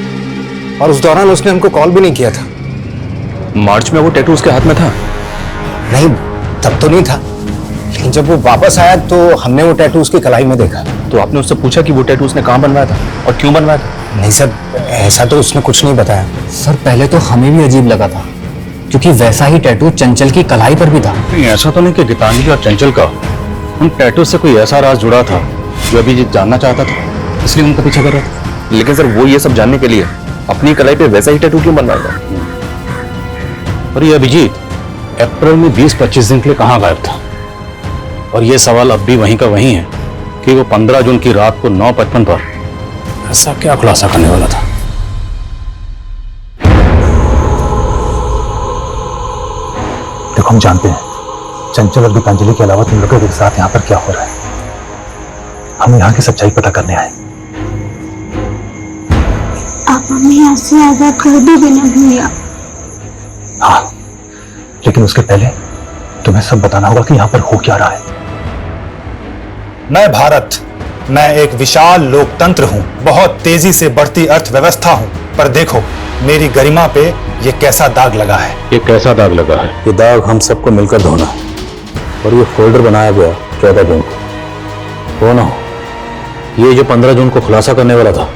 और उस दौरान उसने हमको कॉल भी नहीं किया था। मार्च में वो टैटू उसके हाथ में था? नहीं, तब तो नहीं था, लेकिन जब वो वापस आया तो हमने वो टैटू उसकी कलाई में देखा। तो आपने उससे पूछा कि वो टैटू उसने कहाँ बनवाया था और क्यों बनवाया था? नहीं सर, ऐसा तो उसने कुछ नहीं बताया। सर पहले तो हमें भी अजीब लगा था, क्योंकि वैसा ही टैटू चंचल की कलाई पर भी था। ऐसा तो नहीं कि गीतांजलि और चंचल का उन टैटू से कोई ऐसा राज जुड़ा था जो अभिजीत जानना चाहता था, इसलिए उनका पीछा कर रहा था। लेकिन सर वो ये सब जानने के लिए अपनी कलाई पे वैसा ही टैटू क्यों बनवाएगा? और ये अभिजीत अप्रैल में 20-25 दिन के लिए कहाँ गायब था? और ये सवाल अब भी वहीं का वहीं है कि वो 15 जून की रात को 9:55 पर ऐसा क्या खुलासा करने वाला था? देखो, हम जानते हैं चंचल और गीतांजलि के अलावा तुम लोगों के साथ यहाँ पर क्या हो रहा है। हम यहाँ की सच्चाई पता करने आए। आप हमें यहाँ से आजाद कर दोगे ना भैया? हाँ, लेकिन उसके पहले तुम्हें सब बताना होगा कि यहाँ पर हो क्या रहा है। मैं भारत, मैं एक विशाल लोकतंत्र हूँ, बहुत तेजी से बढ़ती अर्थव्यवस्था हूँ, पर देखो मेरी गरिमा पे ये कैसा दाग लगा है। ये कैसा दाग लगा है? ये दाग हम सबको मिलकर धोना है। और ये फोल्डर बनाया गया 14 जून को। वो ना हो, ये जो 15 जून को खुलासा करने वाला था,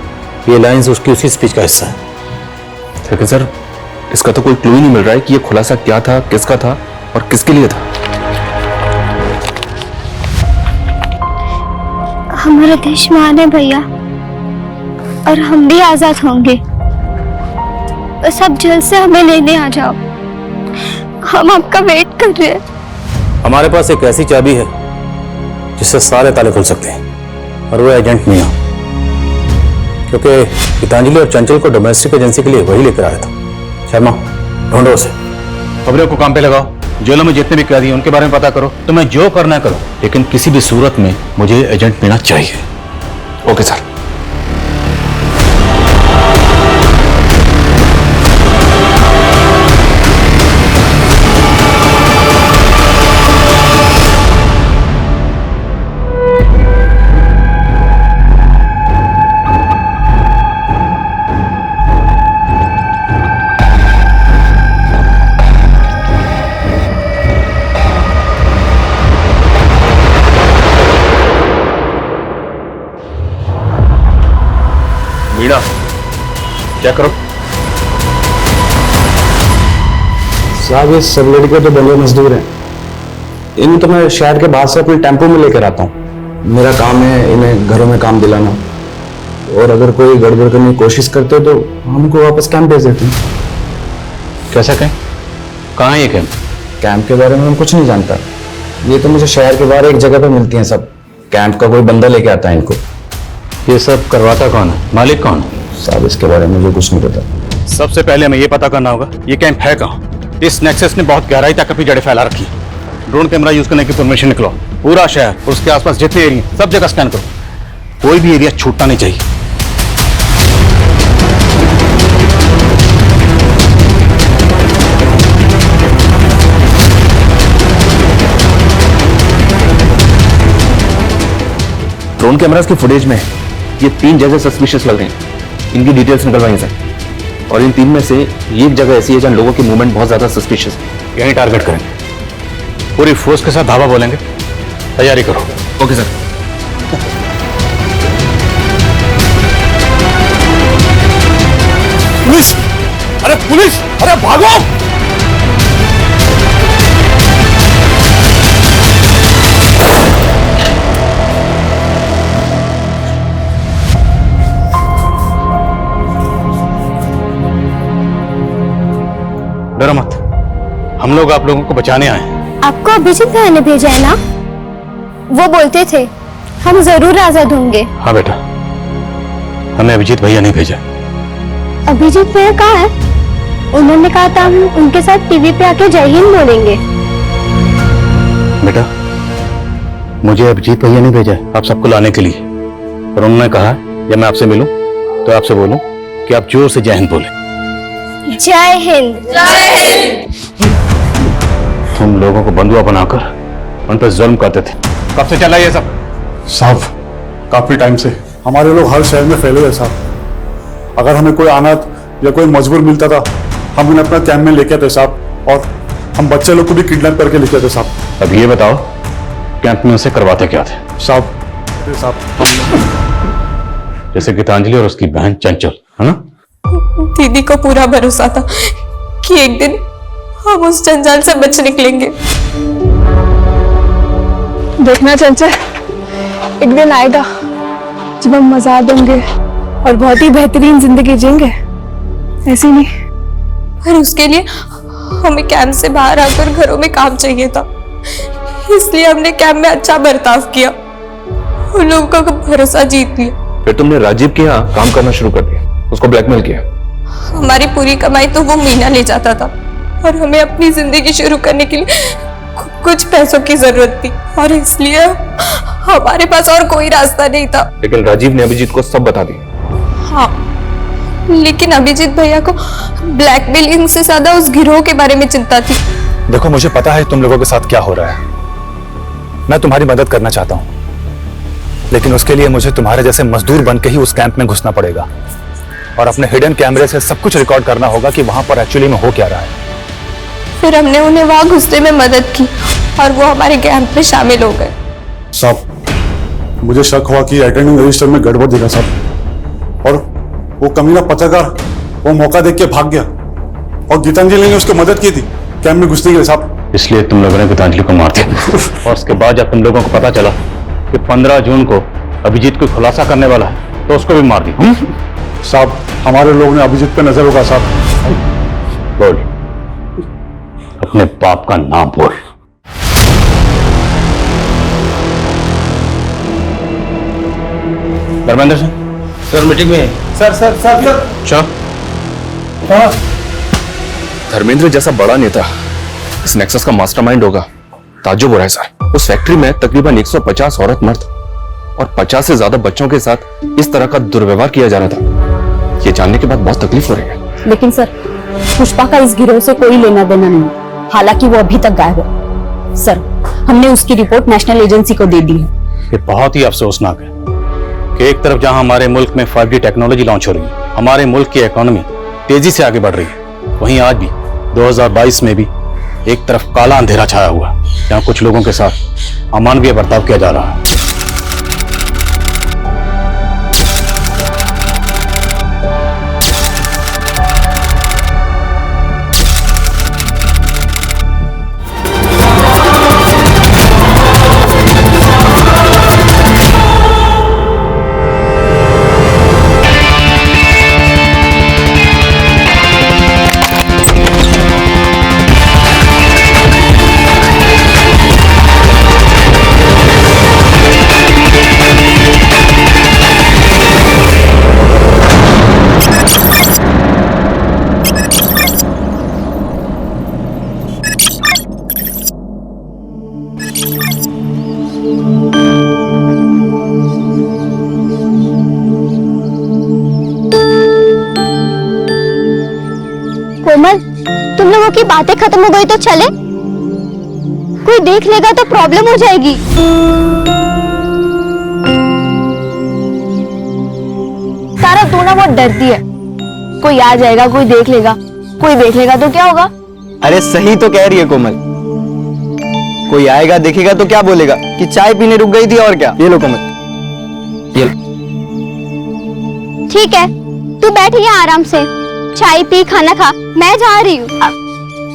ये लाइंस उसकी उसी स्पीच का हिस्सा है। लेकिन सर इसका तो कोई क्लू ही नहीं मिल रहा है कि ये खुलासा क्या था, किसका था और किसके लिए था। हमारा देश महान है भैया, और हम भी आजाद होंगे। बस आप जल्द से हमें लेने आ जाओ, हम आपका वेट कर रहे हैं। हमारे पास एक ऐसी चाबी है जिससे सारे ताले खुल सकते हैं, और वो एजेंट मियां, क्योंकि गीतांजलि और चंचल को डोमेस्टिक एजेंसी के लिए वही लेकर आया था। शर्मा, ढूंढो उसे। खबरों को काम पे लगाओ, जेलों में जितने भी कैदी हैं उनके बारे में पता करो, तुम्हें जो करना है करो, लेकिन किसी भी सूरत में मुझे एजेंट मीना चाहिए। Okay sir. मीना, क्या करो? साहब, ये सब लड़के तो बंदे मजदूर हैं। इन्हें तो मैं शहर के बाहर से अपने टेम्पो में लेकर आता हूँ। मेरा काम है इन्हें घरों में काम दिलाना, और अगर कोई गड़बड़ करने की कोशिश करते तो हमको वापस कैंप भेज देते हैं। कैसा कैंप? कहाँ है ये कैंप? कैंप के बारे में मैं कुछ नहीं जानता। ये तो मुझे शहर के बाहर एक जगह पे मिलती हैं सब। कैंप का कोई बंदा लेके आता है इनको। ये सब करवाता कौन है? मालिक कौन है? साहब, इसके बारे में मुझे कुछ नहीं पता। सबसे पहले हमें ये पता करना होगा ये कैंप है कहाँ। इस नेक्सस ने बहुत गहराई तक अपनी जड़ें फैला रखी। ड्रोन कैमरा यूज करने की परमिशन निकलो। पूरा शहर, उसके आसपास जितने एरिया, सब जगह स्कैन करो। कोई भी एरिया छूटना नहीं चाहिए। ड्रोन कैमरास की फुटेज में ये 3 जगह सस्पिशियस लग रहे हैं। इनकी डिटेल्स निकलवाइए सर। और इन 3 में से एक जगह ऐसी है जहां लोगों की मूवमेंट बहुत ज्यादा सस्पिशियस है। यहीं टारगेट करेंगे, पूरी फोर्स के साथ धावा बोलेंगे। तैयारी करो। Okay sir. पुलिस! अरे पुलिस! अरे भागो! डरो मत, हम लोग आप लोगों को बचाने आए हैं। आपको अभिजीत भैया ने भेजा है ना? वो बोलते थे हम जरूर आजाद होंगे। हाँ बेटा, हमें अभिजीत भैया नहीं भेजा। अभिजीत भैया कहाँ है? उन्होंने कहा था हम उनके साथ टीवी पे आके जय हिंद बोलेंगे। बेटा, मुझे अभिजीत भैया नहीं भेजा है आप सबको लाने के लिए, और उन्होंने कहा जब मैं आपसे मिलूं तो आपसे बोलूं कि आप जोर से जय हिंद बोले। जय हिंद। जय हिंद। तुम लोगों को बंधुआ बनाकर उन पर जुल्म करते थे। कब से चला ये सब? साहब, काफी टाइम से हमारे लोग हर शहर में फैले हुए साहब। अगर हमें कोई अनाथ या कोई मजबूर मिलता था, हम उन्हें अपना कैंप में लेके आते साहब, और हम बच्चे लोग को भी किडनैप करके लेके आते साहब। अब ये बताओ, कैंप में उसे करवाते क्या थे? साहब, जैसे गीतांजलि और उसकी बहन चंचल, है ना? दीदी को पूरा भरोसा था कि एक दिन हम उस जंजाल से बच निकलेंगे। देखना चंचल, एक दिन आएगा जब हम आजाद होंगे और बहुत ही बेहतरीन जिंदगी जिएंगे, ऐसे नहीं। पर उसके लिए हमें कैंप से बाहर आकर घरों में काम चाहिए था, इसलिए हमने कैंप में अच्छा बर्ताव किया, उन लोगों का भरोसा जीत लिया। फिर तुमने राजीव के यहाँ काम करना शुरू कर दिया, उसको ब्लैकमेल किया। हमारी पूरी कमाई तो वो मीना ले जाता था और हमें अपनी जिंदगी शुरू करने के लिए कुछ पैसों की जरूरत थी, और इसलिए हमारे पास और कोई रास्ता नहीं था। लेकिन राजीव ने अभिजीत को सब बता दिया। हाँ, लेकिन अभिजीत भैया को ब्लैकमेलिंग से ज्यादा उस गिरोह के बारे में चिंता थी। देखो, मुझे पता है तुम लोगों के साथ क्या हो रहा है। मैं तुम्हारी मदद करना चाहता हूं, लेकिन उसके लिए मुझे तुम्हारे जैसे मजदूर बन के ही उस कैंप में घुसना पड़ेगा और अपने हिडन कैमरे से सब कुछ रिकॉर्ड करना होगा कि वहां पर एक्चुअली में हो क्या रहा है। फिर हमने उन्हें वहां घुसने में मदद की और वो हमारे कैंप में शामिल हो गए। साहब, मुझे शक हुआ कि अटेंडिंग रजिस्टर में गड़बड़ दिखा साहब, और वो कमीना पत्रकार वो मौका देख के भाग गया और गीतांजलि ने उसको मदद की थी कैंप में घुसने के लिए साहब। इसलिए तुम लोगों ने गीतांजलि को मार दिया और उसके बाद जब तुम लोगों को पता चला कि 15 जून को अभिजीत को खुलासा करने वाला है तो उसको भी मार दिया। साहब, हमारे लोग ने अभिजीत पे नजर होगा साहब। बोल, अपने बाप का नाम बोल। धर्मेंद्र सिंह सर मीटिंग में। सर सर सर सर अच्छा, धर्मेंद्र जैसा बड़ा नेता इस नेक्सस का मास्टरमाइंड होगा, ताज्जुब हो रहा है सर। उस फैक्ट्री में तकरीबन 150 औरत मर्द और 50 से ज्यादा बच्चों के साथ इस तरह का दुर्व्यवहार किया जा रहा था। ये जानने के बाद बहुत तकलीफ हो रही है। लेकिन सर, पुष्पा का इस गिरोह से कोई लेना देना नहीं, हालांकि वो अभी तक गायब है। सर, हमने उसकी रिपोर्ट नेशनल एजेंसी को दे दी है। ये बहुत ही अफसोसनाक है कि एक तरफ जहां हमारे मुल्क में 5G टेक्नोलॉजी लॉन्च हो रही है, हमारे मुल्क की इकोनॉमी तेजी से आगे बढ़ रही है, वहीं आज भी 2022 में भी एक तरफ काला अंधेरा छाया हुआ है, जहां कुछ लोगों के साथ अमानवीय बर्ताव किया जा रहा है। कोमल, तुम लोगों की बातें खत्म हो गई तो चले? कोई देख लेगा तो प्रॉब्लम हो जाएगी। तारा, तू ना बहुत डरती है। कोई आ जाएगा, कोई देख लेगा तो क्या होगा? अरे सही तो कह रही है कोमल, कोई आएगा देखेगा तो क्या बोलेगा कि चाय पीने रुक गई थी और क्या। ये लो कोमल, ये लो। ठीक है, तू बैठ यहाँ आराम से, चाय पी, खाना खा, मैं जा रही हूँ।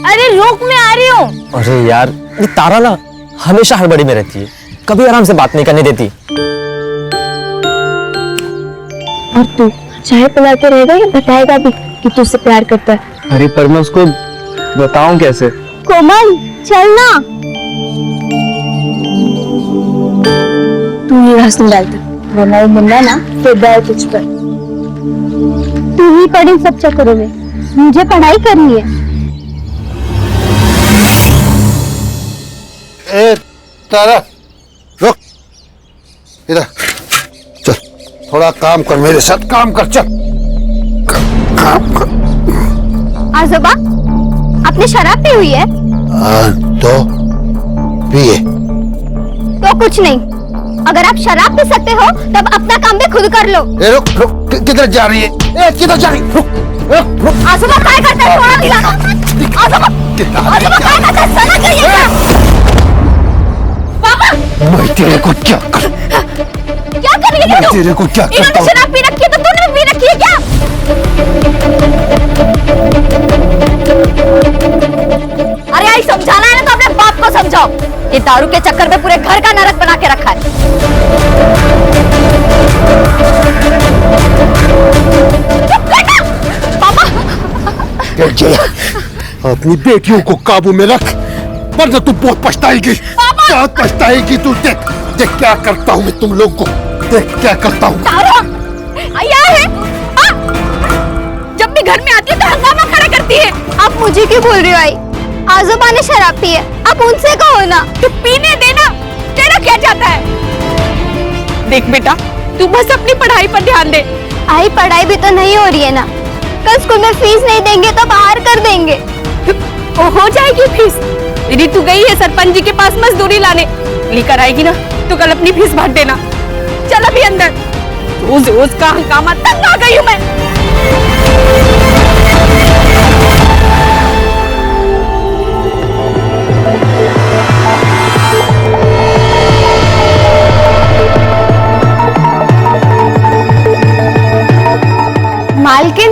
अरे रुक, मैं आ रही हूँ। अरे यार, ये तारा ना हमेशा हड़बड़ी में रहती है, कभी आराम से बात नहीं करने देती। और तू चाय पिलाते रहेगा या बताएगा भी कि तू उससे प्यार करता है? अरे पर मैं उसको बताऊं कैसे? कोमल, चल ना। तू ही हंस डालता, वरना वो मुन्ना ना तो बैर तुझ पर। तू ही पढ़ इन सब चक्करों में, मुझे पढ़ाई करनी है। ए तारा, रुक इधर, चल थोड़ा काम कर, मेरे साथ काम कर, चल काम कर। आजोबा, आपने शराब पी हुई है? तो पिए। तो कुछ नहीं, अगर आप शराब पी सकते हो तब अपना काम भी खुद कर लो। ए रुक रुक, किधर जा रही है? ए किधर जा रही? रुक रुक रुक। आजोबा क्या करते हैं? थोड़ा दिलाना। आजोबा क्या करते हैं? सना करिए क्या? पापा, मैं तेरे को क्या कर? क्या करेंगे? मैं तेरे को क्या करता हूँ? इन्होंने शराब पी रखी है तो तूने भी पी रखी है क्या? अरे आई समझाना है ना तो अपने बाप को समझाओ। ये दारू के चक्कर में पूरे घर का नरक बना के रखा है। अपनी बेटियों को काबू में रख, वरना तू बहुत पछताएगी। बहुत पछताएगी तू। देख देख क्या करता हूँ मैं तुम लोग को, देख क्या करता हूँ। जब भी घर में आती है तो हंगामा खड़ा करती है। आप मुझे क्यों बोल रही हो आई? आजोबा ने शराब पी है, आप उनसे कहो ना। तू पीने देना, तेरा क्या जाता है? देख बेटा, तू बस अपनी पढ़ाई पर ध्यान दे। आई पढ़ाई भी तो नहीं हो रही है ना। कल स्कूल में फीस नहीं देंगे तो बाहर कर देंगे। हो जाएगी फीस। यदि तू गई है सरपंच जी के पास मजदूरी लाने, लेकर आएगी ना तो कल अपनी फीस भर देना। चल अभी अंदर, रोज रोज का हंगामा, तंग आ गई हूँ मैं। मालकिन,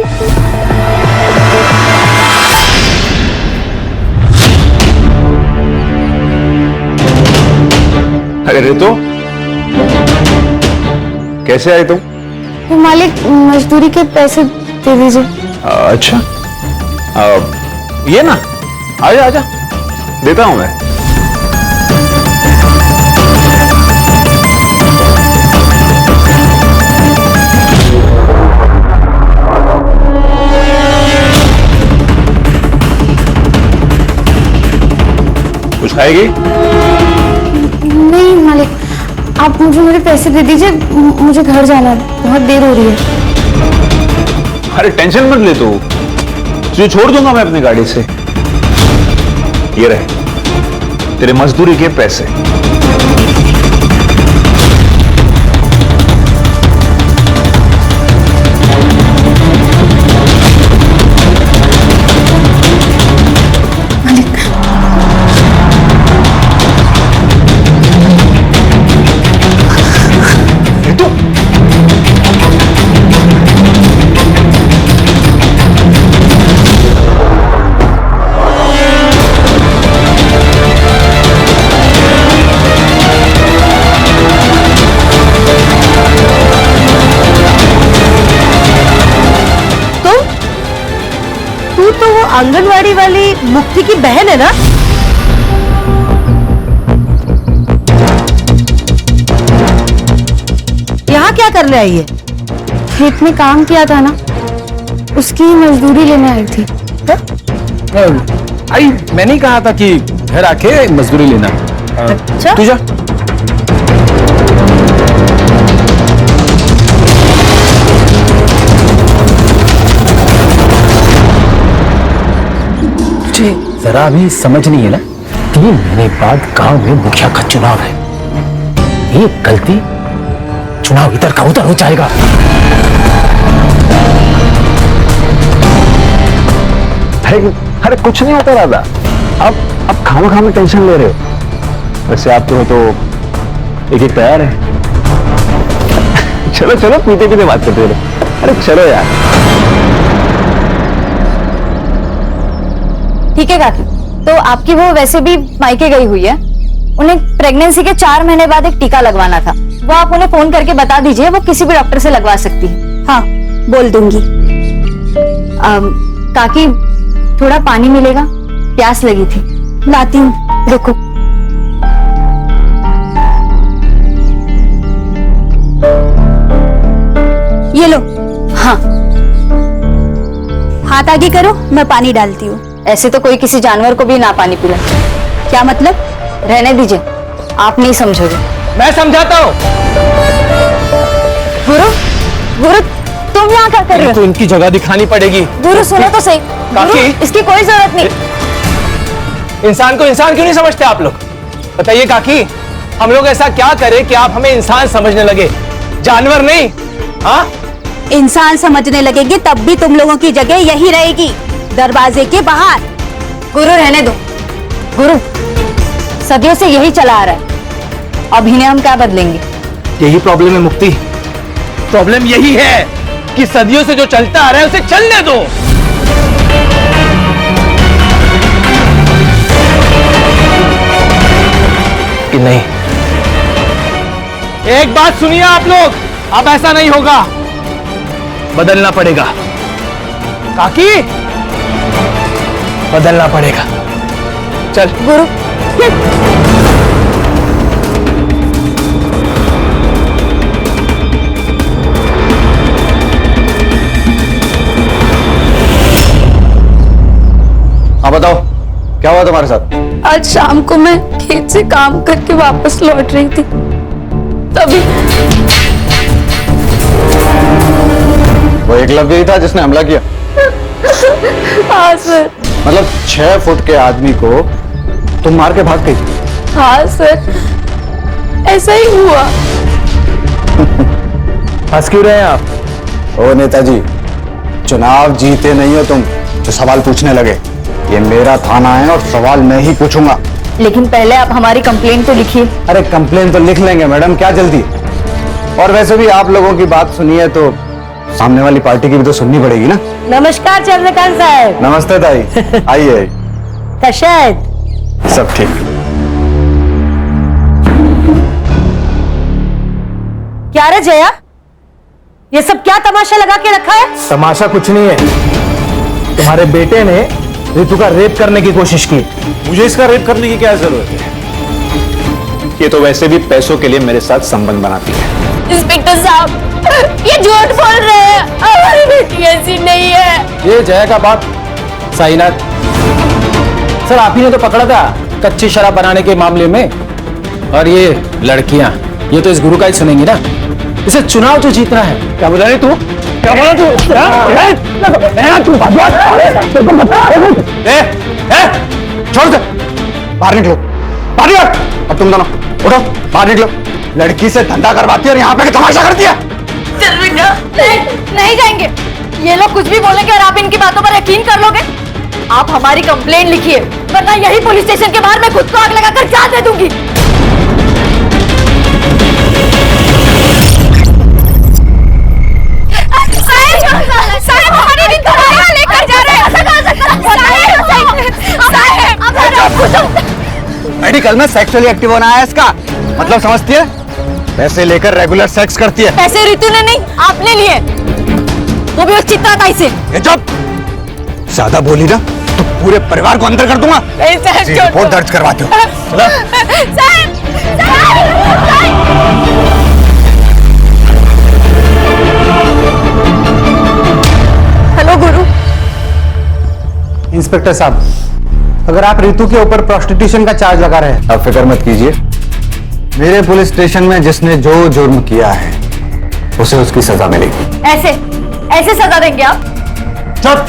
अरे रितु, कैसे आए तुम? मालिक मजदूरी के पैसे दे दीजिए। अच्छा, ये ना, आजा आजा, देता हूं मैं। कुछ खाएगी? नहीं मालिक, आप मुझे मेरे पैसे दे दीजिए, मुझे घर जाना है, बहुत देर हो रही है। अरे टेंशन मत ले, तू तुझे छोड़ दूंगा मैं अपनी गाड़ी से। ये रहे तेरे मजदूरी के पैसे। आंगनवाड़ी वाली मुक्ति की बहन है ना? यहाँ क्या करने आई है? खेत में काम किया था ना, उसकी मजदूरी लेने आई थी। आई मैंने ही कहा था कि घर आके मजदूरी लेना। अच्छा? तू जा। जरा भी समझ नहीं है ना, 3 महीने बाद गांव में मुखिया का चुनाव है। एक गलती, चुनाव इधर का उधर हो जाएगा। अरे कुछ नहीं होता राधा, अब खामा में टेंशन ले रहे हो। वैसे आप तो एक तैयार है। चलो चलो, पीते पीते बात करते रहो। अरे चलो यार। ठीक है काकी, तो आपकी वो वैसे भी मायके गई हुई है, उन्हें प्रेगनेंसी के 4 महीने बाद एक टीका लगवाना था। वो आप उन्हें फोन करके बता दीजिए, वो किसी भी डॉक्टर से लगवा सकती है। हाँ बोल दूंगी। काकी थोड़ा पानी मिलेगा, प्यास लगी थी। लाती हूँ, रुको। ये लो। हाँ, हाथ आगे करो, मैं पानी डालती हूँ। ऐसे तो कोई किसी जानवर को भी ना पानी पिला। क्या मतलब? रहने दीजिए, आप नहीं समझोगे। मैं समझाता हूँ। गुरु, गुरु तुम यहाँ क्या कर रहे हो? तो इनकी जगह दिखानी पड़ेगी। गुरु सुनो तो सही। काकी, इसकी कोई जरूरत नहीं। इंसान को इंसान क्यों नहीं समझते आप लोग? बताइए काकी, हम लोग ऐसा क्या करें कि आप हमें इंसान समझने लगे, जानवर नहीं? हाँ, इंसान समझने लगेगी तब भी तुम लोगों की जगह यही रहेगी, दरवाजे के बाहर। गुरु रहने दो। गुरु सदियों से यही चला आ रहा है, अब इन्हें हम क्या बदलेंगे? यही प्रॉब्लम है मुक्ति। प्रॉब्लम यही है कि सदियों से जो चलता आ रहा है उसे चलने दो। कि नहीं, एक बात सुनिए आप लोग, अब ऐसा नहीं होगा, बदलना पड़ेगा। काकी बदलना पड़ेगा। चल गुरु हाँ बताओ, क्या हुआ तुम्हारे साथ? आज शाम को मैं खेत से काम करके वापस लौट रही थी, तभी वो एकलव्य ही था जिसने हमला किया? हाँ सर। मतलब 6 फुट के आदमी को तुम मार के भाग गई? हाँ सर, ऐसा ही हुआ। हंस क्यों रहे हैं आप? ओ नेताजी, चुनाव जीते नहीं हो तुम जो सवाल पूछने लगे। ये मेरा थाना है और सवाल मैं ही पूछूंगा। लेकिन पहले आप हमारी कंप्लेंट तो लिखिए। अरे कंप्लेन तो लिख लेंगे मैडम, क्या जल्दी? और वैसे भी आप लोगों की बात सुनी है तो सामने वाली पार्टी की भी तो सुननी पड़ेगी ना। नमस्कार चंद्रकांत साहब। नमस्ते ताई, आइए। शायद सब ठीक। क्या रे जया, ये सब क्या तमाशा लगा के रखा है? तमाशा कुछ नहीं है, तुम्हारे बेटे ने रितु का रेप करने की कोशिश की। मुझे इसका रेप करने की क्या जरूरत है? ये तो वैसे भी पैसों के लिए मेरे साथ संबंध बनाती है। इंस्पेक्टर साहब, ये झूठ बोल रहे हैं, हमारी बेटी ऐसी नहीं है। ये जया का बाप साईनाथ सर, आप ही ने तो पकड़ा था कच्ची शराब बनाने के मामले में। और ये लड़कियां, ये तो इस गुरु का ही सुनेंगी ना। इसे चुनाव तो जीतना है। क्या बोला रे तू? क्या बोला तू? छोड़ दे, बाहर निकलो, बाहर निकलो। अब तुम दोनों उठो, बाहर निकलो। लड़की से धंधा करवाती है और यहाँ पे तमाशा करती है। नहीं जाएंगे। ये लोग कुछ भी बोलेंगे और आप इनकी बातों पर यकीन कर लोगे? आप हमारी कंप्लेंट लिखिए, वरना यही पुलिस स्टेशन के बाहर मैं खुद को आग लगाकर जान दे दूंगी। साहब, हमारी भी दवाइयां लेकर जा रहे हैं। मेडिकल में सेक्सुअली एक्टिव होना है इसका मतलब, समझती है? पैसे लेकर रेगुलर सेक्स करती है। पैसे रितु ने नहीं, आपने लिए, वो भी उस चित्राताई से। ये चुप, ज्यादा बोली ना तो पूरे परिवार को अंदर कर दूंगा। रिपोर्ट दर्ज करवाते हो। हेलो गुरु। इंस्पेक्टर साहब, अगर आप रितु के ऊपर प्रोस्टिट्यूशन का चार्ज लगा रहे हैं। अब फिक्र मत कीजिए, मेरे पुलिस स्टेशन में जिसने जो जुर्म किया है उसे उसकी सजा मिलेगी। ऐसे सजा देंगे आप? चुप।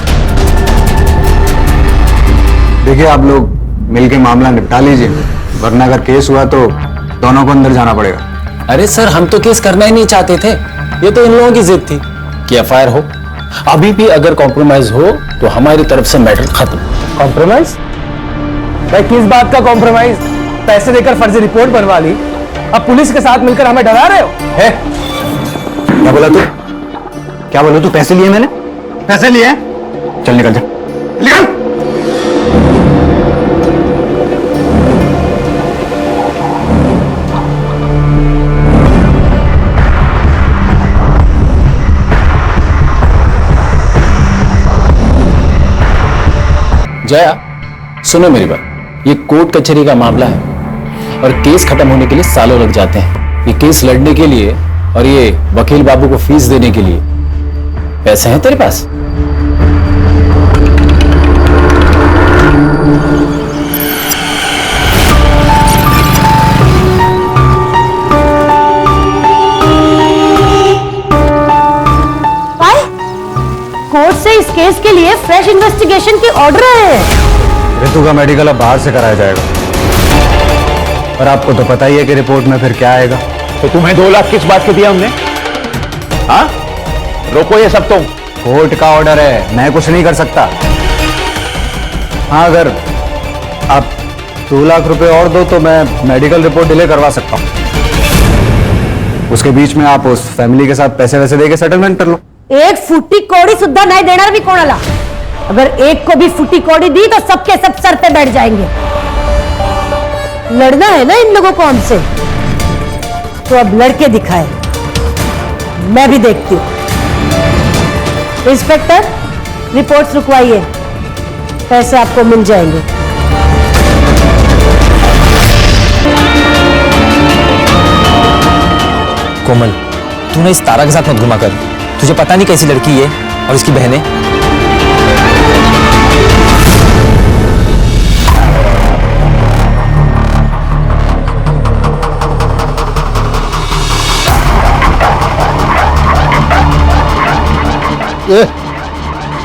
देखिए, आप लोग मिलके मामला निपटा लीजिए, वरना अगर केस हुआ तो दोनों को अंदर जाना पड़ेगा। अरे सर, हम तो केस करना ही नहीं चाहते थे, ये तो इन लोगों की जिद थी कि एफआईआर हो। अभी भी अगर कॉम्प्रोमाइज हो तो हमारी तरफ से मैटर खत्म। कॉम्प्रोमाइज? भाई किस बात का कॉम्प्रोमाइज? पैसे देकर फर्जी रिपोर्ट बनवा ली, अब पुलिस के साथ मिलकर हमें डरा रहे हो? क्या बोला तू? क्या बोला तू? पैसे लिए मैंने? पैसे लिए? चल निकल जा, निकल। जया, सुनो मेरी बात, ये कोर्ट कचहरी का मामला है और केस खत्म होने के लिए सालों लग जाते हैं। ये केस लड़ने के लिए और ये वकील बाबू को फीस देने के लिए पैसे हैं तेरे पास? कोर्ट से इस केस के लिए फ्रेश इन्वेस्टिगेशन की ऑर्डर है। रितु का मेडिकल अब बाहर से कराया जाएगा और आपको तो पता ही है कि रिपोर्ट में फिर क्या आएगा। तो तुम्हें 2 लाख किस बात के दिया हमने? हाँ, रोको ये सब। तो कोर्ट का ऑर्डर है, मैं कुछ नहीं कर सकता। हाँ, अगर आप 2 लाख रुपए और दो तो मैं मेडिकल रिपोर्ट डिले करवा सकता हूँ। उसके बीच में आप उस फैमिली के साथ पैसे वैसे देके सेटलमेंट कर लो। एक फुट्टी कौड़ी सुद्धा नहीं देना भी कौन अला। अगर एक को भी फुट्टी कौड़ी दी तो सबके सब सर पे बैठ जाएंगे। लड़ना है ना इन लोगों को हमसे, तो अब लड़के दिखाए, मैं भी देखती हूँ। इंस्पेक्टर, रिपोर्ट्स रुकवाइए। पैसे आपको मिल जाएंगे। कोमल, तूने इस तारा के साथ मत घुमा कर। तुझे पता नहीं कैसी लड़की है और इसकी बहनें।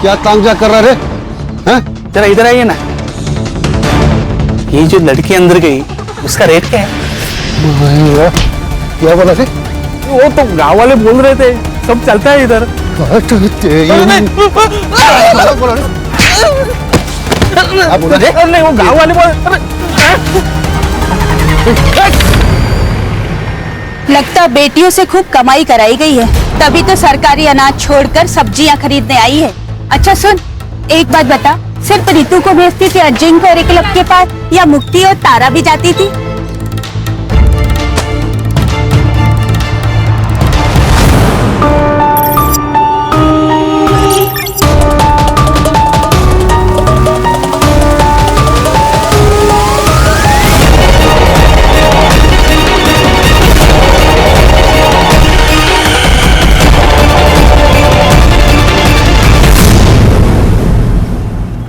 क्या तांजा कर रहा रे? हैं? जरा इधर आइए ना। ये जो लड़की अंदर गई उसका रेट क्या है? क्या बोला थे? वो तो गांव वाले बोल रहे थे, सब चलता है इधर। नहीं, वो गांव वाले बोल। लगता बेटियों से खूब कमाई कराई गई है, तभी तो सरकारी अनाज छोड़कर सब्जियां खरीदने आई है। अच्छा सुन, एक बात बता, सिर्फ रितु को भेजती थी अजिंक्य और एकलव्य के पास, या मुक्ति और तारा भी जाती थी?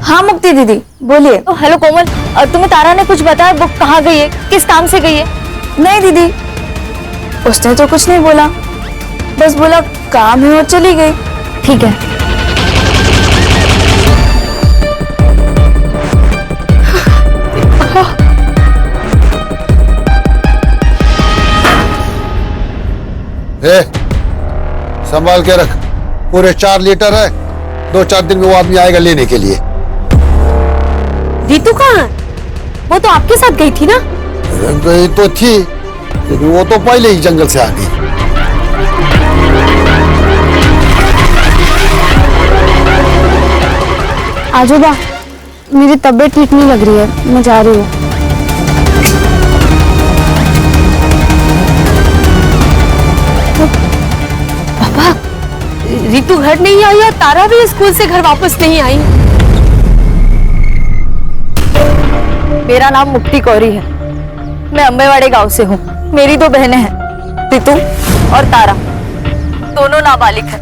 हाँ मुक्ति दीदी बोलिए। हेलो कोमल, तुम्हें तारा ने कुछ बताया? वो कहाँ गई है, किस काम से गई है? नहीं दीदी, उसने तो कुछ नहीं बोला, बस बोला काम है और चली गई। ठीक है। संभाल के रख, पूरे 4 लीटर है, 2-4 दिन में वो आदमी आएगा लेने के लिए। रितु कहाँ है? वो तो आपके साथ गई थी ना? गई तो थी, लेकिन वो तो पहले ही जंगल से आ गई। आजोबा, मेरी तबीयत ठीक नहीं लग रही है, मैं जा रही हूँ। पापा, रितु घर नहीं आई और तारा भी स्कूल से घर वापस नहीं आई। मेरा नाम मुक्ति कौरी है, मैं अम्बेवाड़े गांव से हूँ। मेरी 2 बहनें हैं, रितु और तारा, दोनों नाबालिग हैं।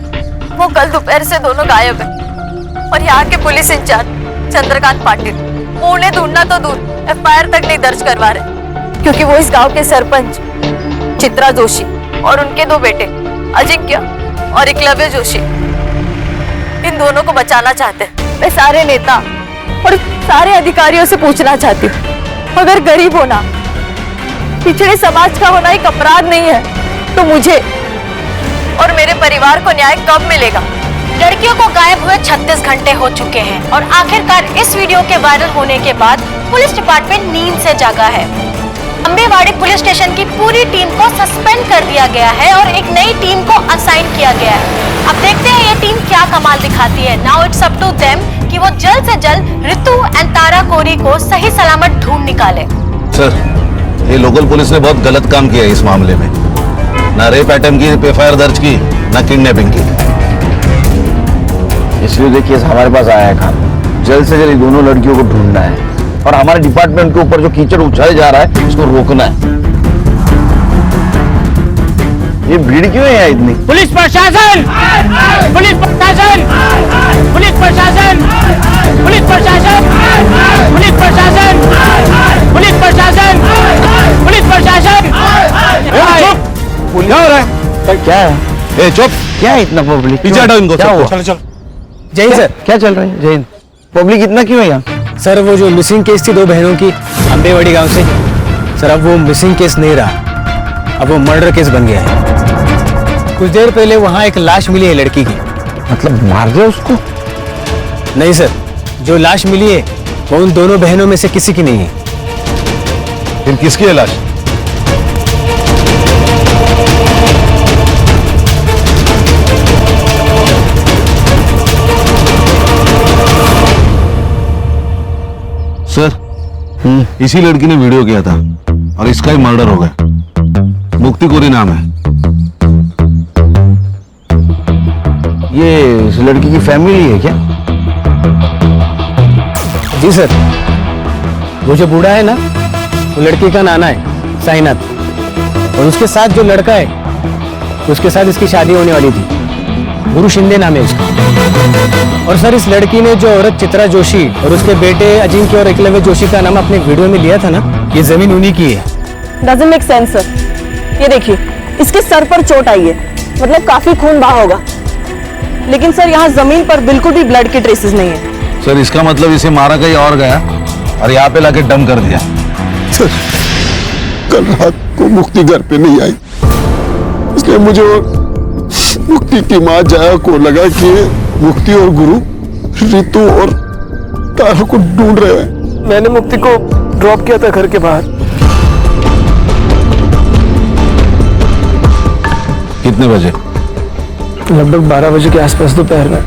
वो कल दोपहर से दोनों गायब हैं और यहाँ के पुलिस इंचार्ज चंद्रकांत पाटिल वो उन्हें ढूंढना तो दूर FIR तक नहीं दर्ज करवा रहे, क्योंकि वो इस गांव के सरपंच चित्रा जोशी और उनके 2 बेटे अजिंक्य और एकलव्य जोशी, इन दोनों को बचाना चाहते हैं। मैं सारे नेता और सारे अधिकारियों से पूछना चाहती हूँ, अगर गरीब होना, पिछड़े समाज का होना एक अपराध नहीं है, तो मुझे और मेरे परिवार को न्याय कब मिलेगा? लड़कियों को गायब हुए 36 घंटे हो चुके हैं और आखिरकार इस वीडियो के वायरल होने के बाद पुलिस डिपार्टमेंट नींद से जागा है। अम्बेवाड़ी पुलिस स्टेशन की पूरी टीम को सस्पेंड कर दिया गया है और एक नई टीम को असाइन किया गया है। अब देखते हैं ये टीम क्या कमाल दिखाती है। Now it's up to them कि वो जल्द से जल्द रितु एंड तारा कोरी को सही सलामत ढूंढ निकाले। सर, ये लोकल पुलिस ने बहुत गलत काम किया इस मामले में। ना रेप आइटम की FIR दर्ज की, ना किडनैपिंग की। इसलिए देखिए हमारे पास आया है काम, जल्द से जल्द दोनों लड़कियों को ढूंढना है और हमारे डिपार्टमेंट के ऊपर जो कीचड़ उछाले जा रहा है इसको रोकना है। ये भीड़ क्यों है इतनी? पुलिस प्रशासन, पुलिस प्रशासन, पुलिस प्रशासन, पुलिस प्रशासन, पुलिस प्रशासन, पुलिस प्रशासन, पुलिस प्रशासन। क्या हो रहा है? क्या है? ए चुप! क्या है इतना पब्लिक? पीछे हटाओ इनको। क्या हुआ? चलो चलो। जय हिंद सर। क्या चल रहा है? जय हिंद। पब्लिक इतना क्यों है यहाँ? सर, वो जो मिसिंग केस थी 2 बहनों की अम्बेवाड़ी गांव से, सर अब वो मिसिंग केस नहीं रहा, अब वो मर्डर केस बन गया है। कुछ देर पहले वहां एक लाश मिली है लड़की की। मतलब मार दिया उसको? नहीं सर, जो लाश मिली है वो उन दोनों बहनों में से किसी की नहीं है। फिर किसकी है लाश? सर, इसी लड़की ने वीडियो किया था और इसका ही मर्डर हो गया। मुक्ति कोरी नाम है। ये इस लड़की की फैमिली है क्या? जी सर, वो जो बूढ़ा है ना, वो लड़की का नाना है साइनाथ, और उसके साथ जो लड़का है उसके साथ इसकी शादी होने वाली थी। गुरु शिंदे नाम है उसका। और सर, इस लड़की ने जो औरत चित्रा जोशी और उसके बेटे अजिंक्य और एकलव्य जोशी का नाम अपने वीडियो में लिया था ना, ये जमीन उन्हीं की है। Doesn't make sense sir. ये देखिए, इसके सर पर चोट आई है, मतलब काफी खून बहा होगा, लेकिन सर यहाँ जमीन पर बिल्कुल भी ब्लड के ट्रेसेस नहीं है। सर इसका मतलब इसे मारा कहीं और गया और यहाँ पे लाके डंप कर दिया। सर, कल रात को मुक्ति घर पे नहीं आई, इसलिए मुझे मुक्ति की माँ जया को लगा कि मुक्ति और गुरु रितु और तारा को ढूंढ रहे हैं। मैंने मुक्ति को ड्रॉप किया था घर के बाहर। कितने बजे? लगभग 12 बजे के आसपास दोपहर में।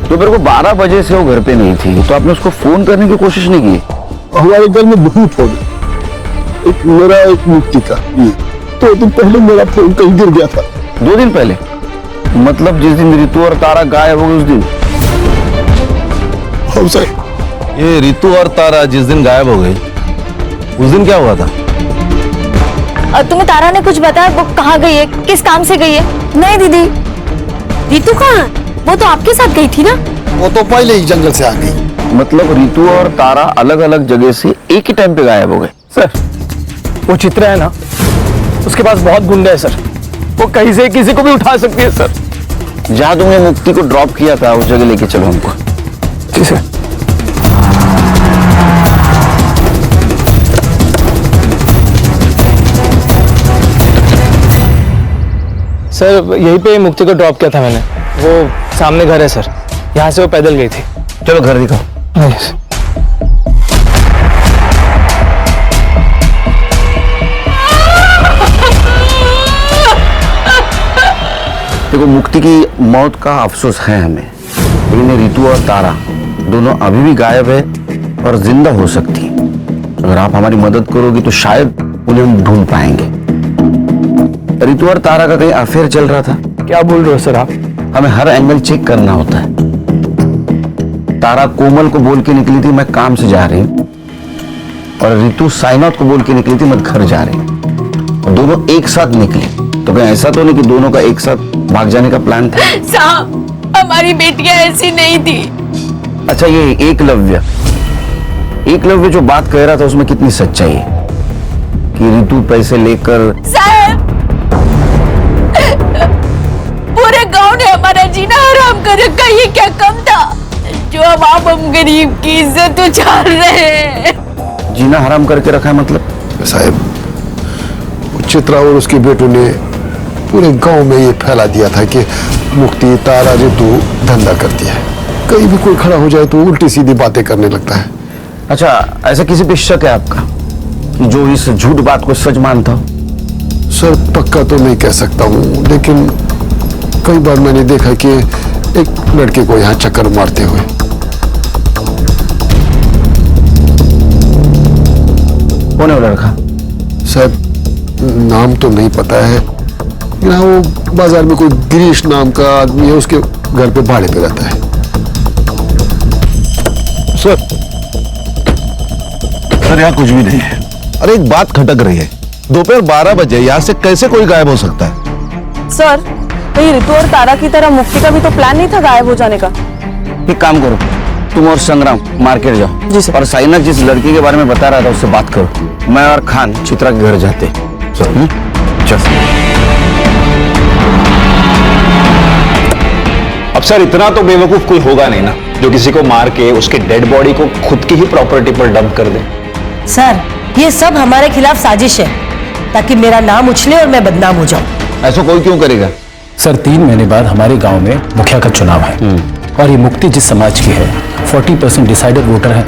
दोपहर को 12 बजे से वो घर पे नहीं थी, तो आपने उसको फोन करने की कोशिश नहीं की? हमारे घर में 2 फोन, एक मेरा एक मुक्ति का। 2 दिन पहले मेरा फोन कहीं गिर गया था। 2 दिन पहले? मतलब जिस दिन रितु और तारा गायब हो गए उस दिन? हम सर, ये रितु और तारा जिस दिन गायब हो गई, उस दिन क्या हुआ था? और तुम्हें तारा ने कुछ बताया? वो कहाँ गई है, किस काम से गई है? नहीं दीदी, रितु कहाँ? वो तो आपके साथ गई थी ना। वो तो पहले ही जंगल से आ गई। मतलब रितु और तारा अलग अलग जगह से एक ही टाइम पे गायब हो गए? सर, वो चित्रा है ना, उसके पास बहुत गुंडे हैं सर, वो कहीं से किसी को भी उठा सकती है सर। जहां तुमने मुक्ति को ड्रॉप किया था उस जगह लेके चलो हमको। जी सर। सर, यहीं पे मुक्ति को ड्रॉप किया था मैंने। वो सामने घर है सर, यहाँ से वो पैदल गई थी। चलो घर दिखाओ। देखो, मुक्ति की मौत का अफसोस है हमें, लेकिन रितु और तारा दोनों अभी भी गायब है और जिंदा हो सकती है। अगर आप हमारी मदद करोगे तो शायद उन्हें हम ढूंढ पाएंगे। रितु और तारा का कहीं अफेयर चल रहा था? क्या बोल रहे हो सर आप? हमें हर एंगल चेक करना होता है। तारा कोमल को बोल के निकली थी मैं काम से जा रही हूँ, और रितु साइनाथ को बोल के निकली थी मैं घर जा रही हूँ। दोनों एक साथ निकली, तो कहीं ऐसा तो नहीं कि दोनों का एक साथ भाग जाने का प्लान था? साहब, हमारी बेटियां ऐसी नहीं थी। अच्छा, ये एकलव्य जो बात कह रहा था उसमें कितनी सच्चाई है कि रितु पैसे लेकर? साहब, पूरे गांव ने हमारा जीना हराम कर रखा, ये क्या कम था जो अब आप हम गरीब की इज्जत उछाल रहे हैं? जीना हराम करके रखा है मतलब? साहब, चित्रा और उसके बेटों ने पूरे गांव में ये फैला दिया था कि मुक्ति तारा रितु धंधा करती है। कहीं भी कोई खड़ा हो जाए तो उल्टी सीधी बातें करने लगता है। अच्छा, ऐसा किसी पे शक है आपका कि जो इस झूठ बात को सच मानता हो? सर, पक्का तो नहीं कह सकता हूँ, लेकिन कई बार मैंने देखा कि एक लड़के को यहाँ चक्कर मारते हुए। कौन है वो लड़का? सर, नाम तो नहीं पता है। यहाँ वो बाजार में कोई गिरीश नाम का आदमी है, उसके घर पे भाड़े पे रहता है। सर यहाँ कुछ भी नहीं है। अरे एक बात खटक रही है, दोपहर 12 बजे यहाँ से कैसे कोई गायब हो सकता है? सर, कहीं रितु और तारा की तरह मुक्ति का भी तो प्लान नहीं था गायब हो जाने का? एक काम करो, तुम और संग्राम मार्केट जाओ। जी सर। और साइनाथ जिस लड़की के बारे में बता रहा था उससे बात करो। मैं और खान चित्रा के घर जाते। चल। अब सर, इतना तो बेवकूफ कोई होगा नहीं ना जो किसी को मार के उसके डेड बॉडी को खुद की ही प्रॉपर्टी पर डंप कर दे। सर, ये सब हमारे खिलाफ साजिश है ताकि मेरा नाम उछले और मैं बदनाम हो जाऊं। ऐसा कोई क्यों करेगा? सर, 3 महीने बाद हमारे गांव में मुखिया का चुनाव है, और ये मुक्ति जिस समाज की है 40% डिसाइडेड वोटर है,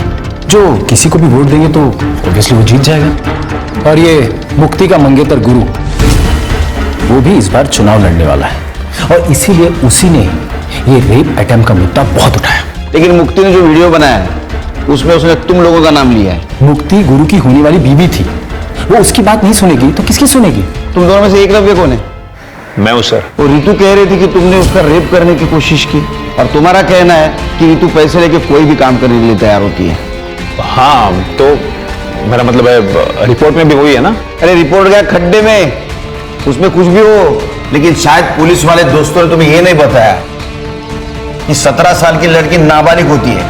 जो किसी को भी वोट देंगे तो ऑब्वियसली वो जीत जाएगा। और ये मुक्ति का मंगेतर गुरु, वो भी इस बार चुनाव लड़ने वाला है, और इसीलिए उसी ने ये रेप अटेम्प्ट का मुद्दा बहुत उठाया। लेकिन मुक्ति ने जो वीडियो बनाया है उसमें उसने तुम लोगों का नाम लिया है। मुक्ति गुरु की होने वाली बीवी थी, वो उसकी बात नहीं सुनेगी तो किसकी सुनेगी? तुम दोनों में से एकलव्य कौन है? मैं हूं सर। वो रितु कह रही थी कि तुमने उसका रेप करने की कोशिश की, और तुम्हारा कहना है कि रितु पैसे लेके कोई भी काम करने के लिए तैयार होती है। हाँ तो मेरा मतलब है रिपोर्ट में भी वही है ना? अरे रिपोर्ट गया खड्डे में, उसमें कुछ भी हो, लेकिन शायद पुलिस वाले दोस्तों ने तुम्हें यह नहीं बताया कि 17 साल की लड़की नाबालिग होती है,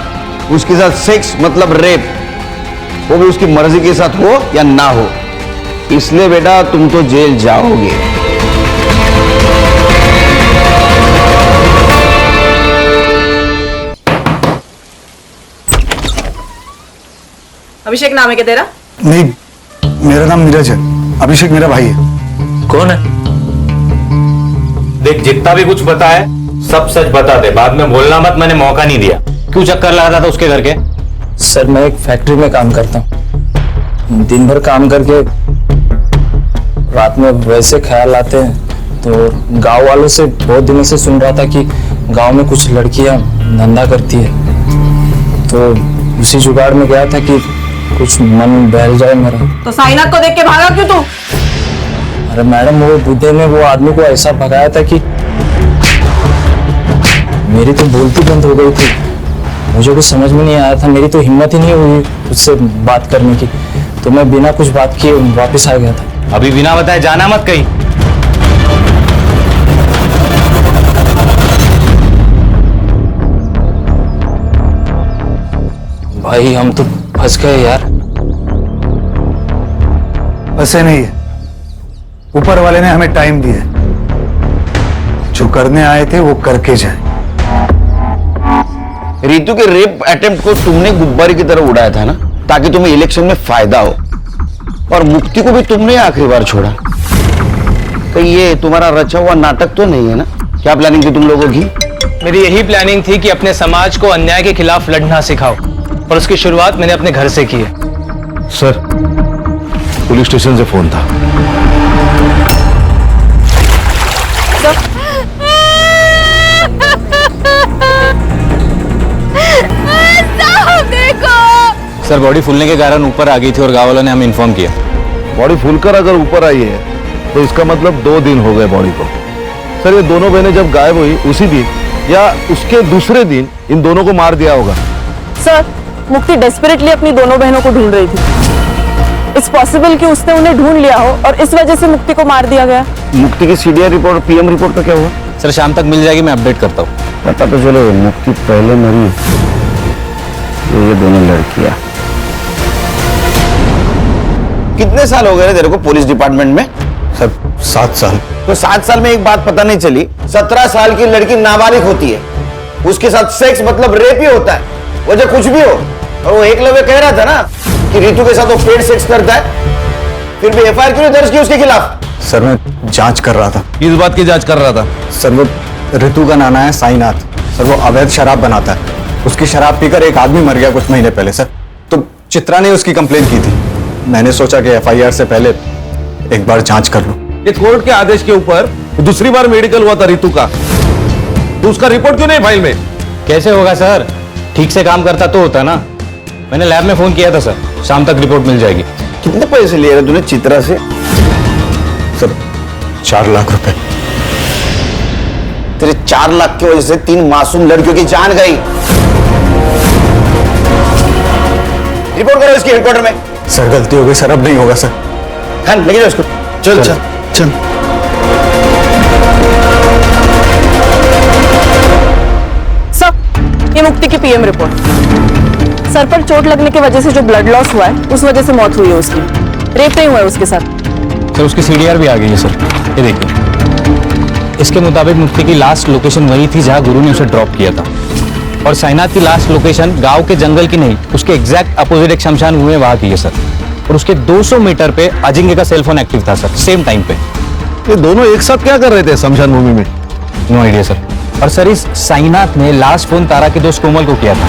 उसके साथ सेक्स मतलब रेप, वो भी उसकी मर्जी के साथ हो या ना हो। इसलिए बेटा तुम तो जेल जाओगे। अभिषेक नाम है क्या तेरा? नहीं, मेरा नाम नीरज है, अभिषेक मेरा भाई है। कौन है? देख जितना भी कुछ बता है सब सच बता दे, बाद में बोलना मत, मैंने मौका नहीं दिया। क्यों चक्कर लगा रहा था उसके घर के? सर मैं एक फैक्ट्री में काम करता हूँ, दिन भर काम करके रात में वैसे ख्याल आते हैं, तो गांव वालों से बहुत दिनों से सुन रहा था कि गांव में कुछ लड़कियां धंधा करती है, तो उसी जुगाड़ में गया था कि कुछ मन बहल जाए मेरा। तो साइनाथ को देख के भागा क्यों तू? अरे मैडम वो बुद्धे ने वो आदमी को ऐसा भगाया था कि मेरी तो बोलती बंद हो गई थी, मुझे कुछ समझ में नहीं आया था, मेरी तो हिम्मत ही नहीं हुई उससे बात करने की, तो मैं बिना कुछ बात किए वापस आ गया था। अभी बिना बताए जाना मत कहीं। भाई हम तो फंस गए यार। ऐसे नहीं है, ऊपर वाले ने हमें टाइम दिया, जो करने आए थे वो करके जाए। रितु के रेप अटेम्प्ट को तुमने गुब्बारे की तरह उड़ाया था ना, ताकि तुम्हें इलेक्शन में फायदा हो, और मुक्ति को भी तुमने आखिरी बार छोड़ा। कहीं ये तुम्हारा रचा हुआ नाटक तो नहीं है ना? क्या प्लानिंग थी तुम लोगों की? मेरी यही प्लानिंग थी कि अपने समाज को अन्याय के खिलाफ लड़ना सिखाओ, और उसकी शुरुआत मैंने अपने घर से की है। सर पुलिस स्टेशन से फोन था। सर बॉडी फूलने के कारण ऊपर आ गई थी और गांव वालों ने हमें इन्फॉर्म किया। बॉडी फूलकर अगर ऊपर आई है तो इसका मतलब 2 दिन हो गए बॉडी को। सर ये दोनों बहनें जब गायब हुई उसी दिन या उसके दूसरे दिन इन दोनों को मार दिया होगा। सर मुक्ति डेस्परेटली अपनी दोनों बहनों को ढूंढ रही थी। इट्स पॉसिबल कि उसने उन्हें ढूंढ लिया हो और इस वजह से मुक्ति को मार दिया गया। मुक्ति की सीडीआर रिपोर्ट, पीएम रिपोर्ट का क्या हुआ? सर शाम तक मिल जाएगी, मैं अपडेट करता हूँ। पता तो चलो मुक्ति पहले मरी, ये दोनों लड़कियां। कितने साल हो गए तेरे को पुलिस डिपार्टमेंट में? सर 7 साल। तो 7 साल में एक बात पता नहीं चली, 17 साल की लड़की नाबालिग होती है, उसके साथ सेक्स मतलब रेप ही होता है, वजह कुछ भी हो। और वो एकलव्य कह रहा था ना कि रितु के साथ वो पेड सेक्स करता है, फिर भी एफआईआर क्यों दर्ज की उसके खिलाफ? सर मैं जांच कर रहा था। किस बात की जांच कर रहा था? सर वो रितु का नाना है साईनाथ, सर वो अवैध शराब बनाता है, उसकी शराब पीकर एक आदमी मर गया कुछ महीने पहले सर, तो चित्रा ने उसकी कंप्लेन की थी, मैंने सोचा कि एफआईआर से पहले एक बार जांच कर लूं। ये कोर्ट के आदेश के ऊपर दूसरी बार मेडिकल हुआ था रितु का, तो उसका रिपोर्ट क्यों नहीं फाइल में? कैसे होगा सर, ठीक से काम करता तो होता ना। मैंने लैब में फोन किया था सर, शाम तक रिपोर्ट मिल जाएगी। कितने पैसे लिए तूने चित्रा से? सर 4 लाख रुपए। तेरे 4 लाख की वजह से 3 मासूम लड़कियों की जान गई। रिपोर्ट करो इसकी हेडक्वार्टर में। सर गलती हो गई सर, अब नहीं होगा सर। हाँ लेके जाओ इसको। चल चल चल। सर ये मुक्ति की पीएम रिपोर्ट। सर पर चोट लगने की वजह से जो ब्लड लॉस हुआ है उस वजह से मौत हुई है उसकी, रेप नहीं हुआ है उसके साथ। सर उसकी सीडीआर भी आ गई है सर, ये देखिए। इसके मुताबिक मुक्ति की लास्ट लोकेशन वही थी जहां गुरु ने उसे ड्रॉप किया था, और साईनाथ की लास्ट लोकेशन गांव के जंगल की नहीं, उसके एग्जैक्ट अपोजिट एक शमशान भूमि वहां की है सर, और उसके 200 मीटर पे अजिंक्य का सेलफोन एक्टिव था सर, सेम टाइम पे। ये दोनों एक साथ क्या कर रहे थे शमशान भूमि में? No idea sir. और सर इस साईनाथ ने लास्ट फोन तारा के दोस्त कोमल को किया था।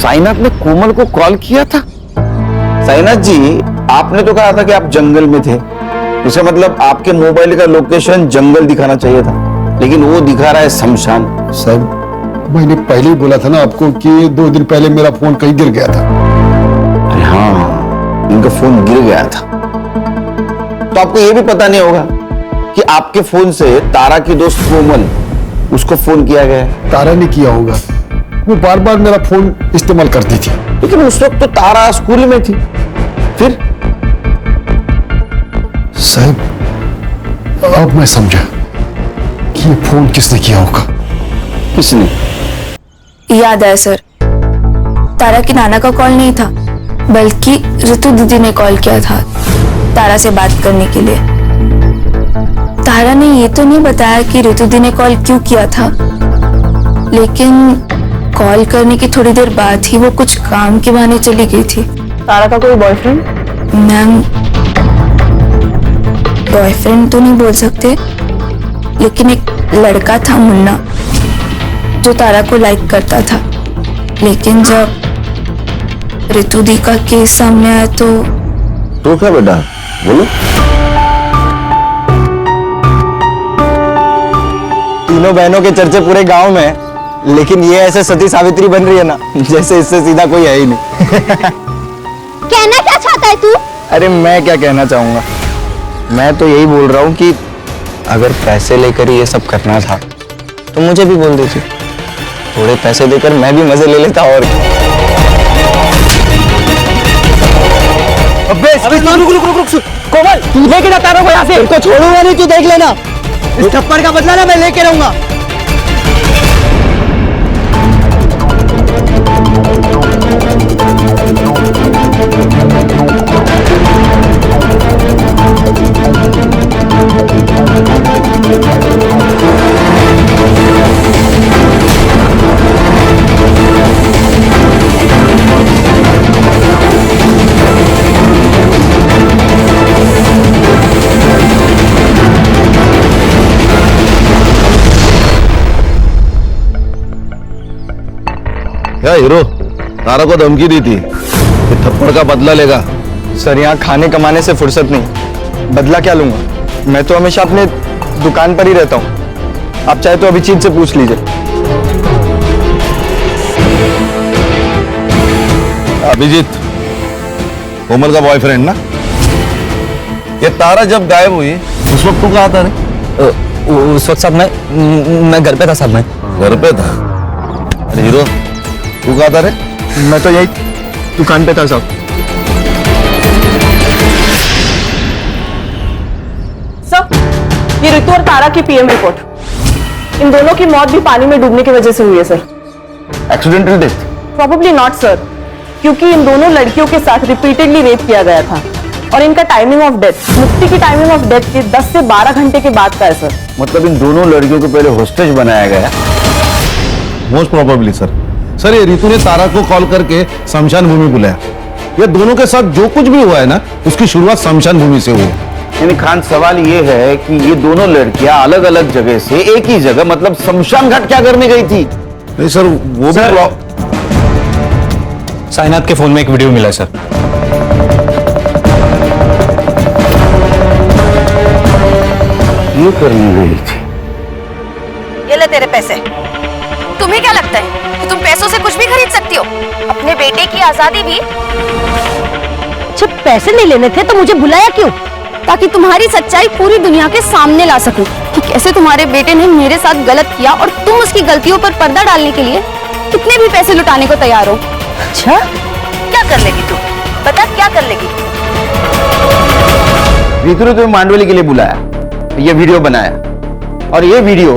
साईनाथ ने कोमल को कॉल किया था? साईनाथ जी आपने तो कहा था कि आप जंगल में थे, इसका मतलब आपके मोबाइल का लोकेशन जंगल दिखाना चाहिए था, लेकिन वो दिखा रहा है शमशान। सर मैंने पहले ही बोला था ना आपको कि 2 दिन पहले मेरा फोन कहीं गिर गया था। अरे हाँ इनका फोन गिर गया था, तो आपको ये भी पता नहीं होगा कि आपके फोन से तारा की दोस्त कोमल उसको फोन किया गया है। तारा ने किया होगा, वो बार बार मेरा फोन इस्तेमाल करती थी। लेकिन उस वक्त तो तारा स्कूल में थी। फिर साहब, अब मैं समझा कि ये फोन किसने किया होगा। किसने? याद है सर, तारा की नाना का कॉल नहीं था, बल्कि ऋतु दीदी ने कॉल किया था तारा से बात करने के लिए। तारा ने ये तो नहीं बताया कि ऋतु दी ने कॉल क्यों किया था, लेकिन कॉल करने की थोड़ी देर बाद ही वो कुछ काम के बहाने चली गई थी। तारा का कोई बॉयफ्रेंड? मैम, बॉयफ्रेंड तो नहीं बोल सकते, लेकिन एक लड़का था मुन्ना, जो तारा को लाइक करता था। लेकिन जब ऋतु दी का केस सामने आया तो क्या बेटा, बोलो। तीनों बहनों के चर्चे पूरे गांव में, लेकिन ये ऐसे सती सावित्री बन रही है ना, जैसे इससे सीधा कोई है ही नहीं। कहना क्या चाहता है तू? अरे मैं क्या कहना चाहूंगा, मैं तो यही बोल रहा हूँ कि अगर पैसे लेकर ये सब करना था तो मुझे भी बोल देती, थोड़े पैसे देकर मैं भी मजे ले लेता। और अबे रुक कोमल, तू लेके जा तारों को यहाँ से। उनको छोड़ूंगा नहीं, तू देख लेना। इस थप्पड़ का बदला ना मैं लेके रहूंगा। क्या हीरो, तारा को धमकी दी थी कि थप्पड़ का बदला लेगा? सर, यहाँ खाने कमाने से फुर्सत नहीं, बदला क्या लूंगा? मैं तो हमेशा अपने दुकान पर ही रहता हूँ। आप चाहे तो अभिजीत से पूछ लीजिए। अभिजीत कोमल का बॉयफ्रेंड ना? ये तारा जब गायब हुई उस वक्त तू कहाँ था रे? उस वक्त साहब मैं घर पे था साहब। मैं घर पे था? अरे हीरो, तू कहाँ था रे? मैं तो यही दुकान पे था साहब। सर, ये ऋतु और तारा की पीएम रिपोर्ट। इन दोनों की मौत भी पानी में डूबने की वजह से हुई है sir. Accidental death? Probably not sir, क्योंकि इन दोनों लड़कियों के साथ रिपीटेडली रेप किया गया था और इनका टाइमिंग ऑफ डेथ, मुक्ति की टाइमिंग ऑफ डेथ के 10 से 12 घंटे के बाद का है सर। मतलब इन दोनों लड़कियों को पहले होस्टेज बनाया गया? Most probably sir. सर, ये ऋतु ने तारा को कॉल करके शमशान भूमि बुलाया। ये दोनों के साथ जो कुछ भी हुआ है ना, उसकी शुरुआत शमशान भूमि से हुई। यानी खान, सवाल ये है कि ये दोनों लड़कियां अलग अलग जगह से एक ही जगह, मतलब शमशान घाट क्या करने गई थी? नहीं सर, वो भी साइनाथ के फोन में एक वीडियो मिला है सर। ये करने गई थी। ये ले तेरे पैसे। तुम्हें क्या लगता है कि तुम पैसों से कुछ भी खरीद सकती हो? अपने बेटे की आजादी भी। जब पैसे नहीं लेने थे तो मुझे बुलाया क्यों? ताकि तुम्हारी सच्चाई पूरी दुनिया के सामने ला सकूं कि कैसे तुम्हारे बेटे ने मेरे साथ गलत किया और तुम उसकी गलतियों पर पर्दा डालने के लिए कितने भी पैसे लुटाने को तैयार हो। अच्छा, क्या कर लेगी तू? बता, क्या कर लेगी? ऋतु ने तुम्हें मांडवली के लिए बुलाया, ये वीडियो बनाया, और ये वीडियो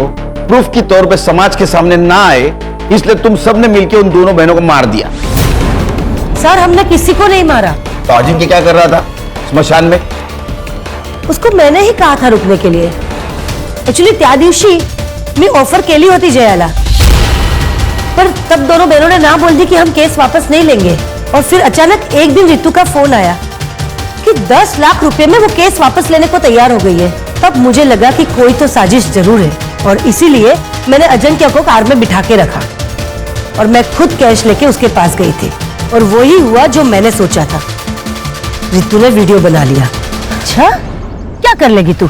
प्रूफ के तौर पे समाज के सामने ना आए, इसलिए तुम सबने मिलकर उन दोनों बहनों को मार दिया। सर, हमने किसी को नहीं मारा। तो अजिंक्य क्या कर रहा था स्मशान में? उसको मैंने ही कहा था रुकने के लिए। एक्चुअली त्या दिवशी मी ऑफर केली होती जयाला, पर तब दोनों बहनों ने ना बोल दी कि हम केस वापस नहीं लेंगे। और फिर अचानक एक दिन ऋतु का फोन आया कि 10 लाख रुपए में वो केस वापस लेने को तैयार हो गई है। तब मुझे लगा कि कोई तो साजिश जरूर है, और इसीलिए मैंने अजिंक्य को कार में बिठा के रखा और मैं खुद कैश लेके उसके पास गई थी। और वही हुआ जो मैंने सोचा था। ऋतु ने वीडियो बना लिया। अच्छा, क्या कर लेगी तू?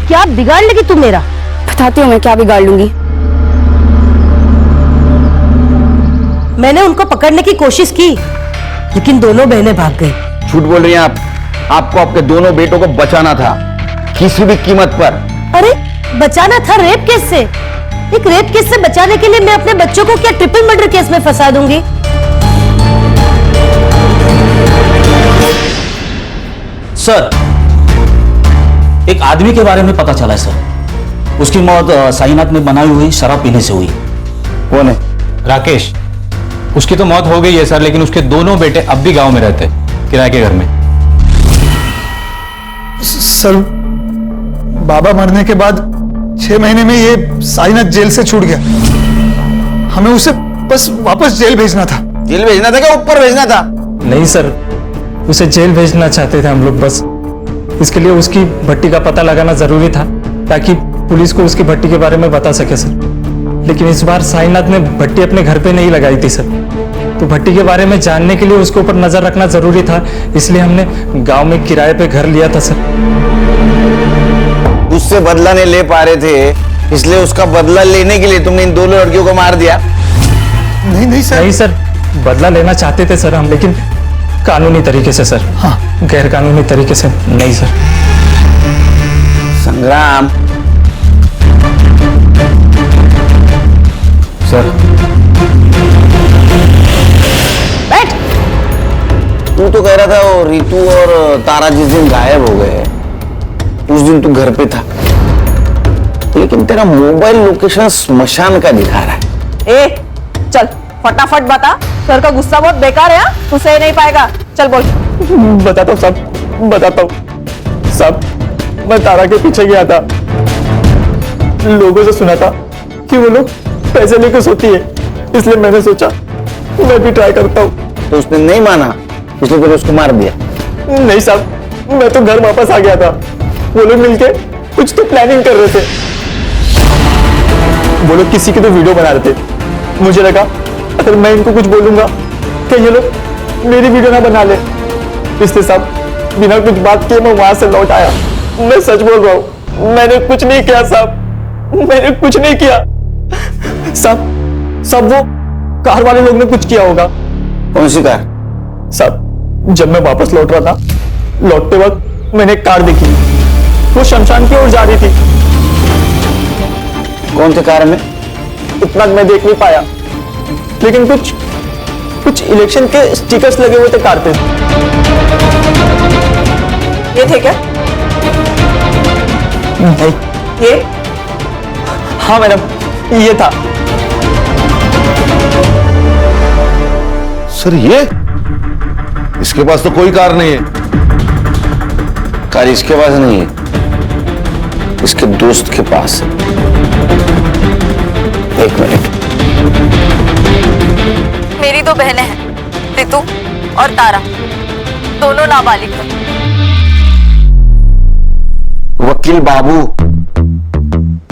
क्या बिगाड़ लेगी तू मेरा? बताती हूँ मैं क्या बिगाड़ लूंगी। मैंने उनको पकड़ने की कोशिश की, लेकिन दोनों बहनें भाग गई। झूठ बोल रही हैं आप। आपको आपके दोनों बेटों को बचाना था किसी भी कीमत पर। अरे बचाना था रेप केस से, एक रेप केस से बचाने के लिए मैं अपने बच्चों को क्या ट्रिपल मर्डर केस में फंसा दूंगी? सर, एक आदमी के बारे में पता चला है सर। उसकी मौत साईनाथ में बनाई हुई शराब पीने से हुई। कौन है? राकेश। उसकी तो मौत हो गई है सर, लेकिन उसके दोनों बेटे अब भी गांव में रहते हैं, किराए के घर में। सर, बाबा मरने के बाद 6 महीने में ये साईनाथ जेल से छूट गया। हमें उसे बस वापस जेल भेजना था। जेल भेजना था क्या ऊपर भेजना था? नहीं सर, उसे जेल भेजना चाहते थे हम लोग बस। इसके लिए उसकी भट्टी का पता लगाना जरूरी था ताकि पुलिस को उसकी भट्टी के बारे में बता सके सर। लेकिन इस बार साईनाथ ने भट्टी अपने घर पे नहीं लगाई थी सर, तो भट्टी के बारे में जानने के लिए उसके ऊपर नजर रखना जरूरी था, इसलिए हमने गांव में किराए पे घर लिया था सर। उससे बदला नहीं ले पा रहे थे, इसलिए उसका बदला लेने के लिए तुमने इन दोनों लड़कियों को मार दिया? नहीं सर। नहीं सर, बदला लेना चाहते थे सर हम, लेकिन कानूनी तरीके से सर। हाँ, गैर कानूनी तरीके से नहीं सर। संग्राम सर, बैठ। तू तो कह रहा था वो रितु और तारा जिस दिन गायब हो गए उस दिन तू घर पे था, लेकिन तेरा मोबाइल लोकेशन स्मशान का दिखा रहा है। ए, चल फटाफट बता, सर का गुस्सा बहुत बेकार है। तू सह नहीं पाएगा, चल बोल। बताता हूँ साहब, बताता हूँ साहब। मैं तारा के पीछे गया था, लोगों से सुना था कि वो लोग पैसे लेकर सोती है, इसलिए मैंने सोचा मैं भी ट्राई करता हूँ। तो उसने नहीं माना, इसलिए फिर उसको मार दिया? नहीं साहब, मैं तो घर वापस आ गया था। वो लोग मिलके कुछ तो प्लानिंग कर रहे थे। वो लोग किसी की तो वीडियो बना रहे थे। मुझे लगा अगर मैं इनको कुछ बोलूंगा कि ये लोग मेरी वीडियो ना बना ले, इसलिए साहब बिना कुछ बात किए मैं वहां से लौट आया। मैं सच बोल रहा हूँ, मैंने कुछ नहीं किया साहब, मैंने कुछ नहीं किया साहब। सब वो कार वाले लोग ने कुछ किया होगा। कौन सी कार? साहब, जब मैं वापस लौट रहा था, लौटते वक्त मैंने एक कार देखी, वो शमशान की ओर जा रही थी। कौन सी कार में? इतना मैं देख नहीं पाया, लेकिन कुछ इलेक्शन के स्टिकर्स लगे हुए थे कार पे। ये थे क्या? नहीं। ये? हाँ मैडम, ये था। सर ये इसके पास तो कोई कार नहीं है। कार इसके पास नहीं है, इसके दोस्त के पास है। एक मिनट। मेरी दो बहनें हैं, रितु और तारा, दोनों नाबालिग हैं। वकील बाबू,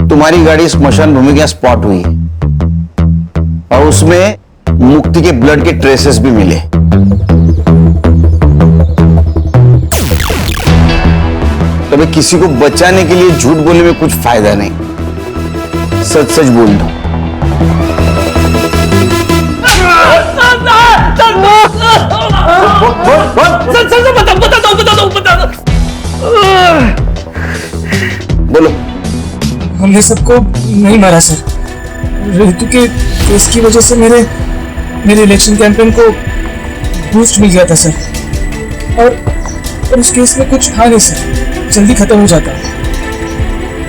तुम्हारी गाड़ी स्मशान भूमि के स्पॉट हुई है और उसमें मुक्ति के ब्लड के ट्रेसेस भी मिले। तभी किसी को बचाने के लिए झूठ बोलने में कुछ फायदा नहीं, सच सच बोल दो। बोलो। हमने सबको नहीं मारा सर। रितु के केस की वजह से मेरे इलेक्शन कैंपेन को बूस्ट मिल गया था सर, और उस केस में कुछ था नहीं सर, जल्दी खत्म हो जाता,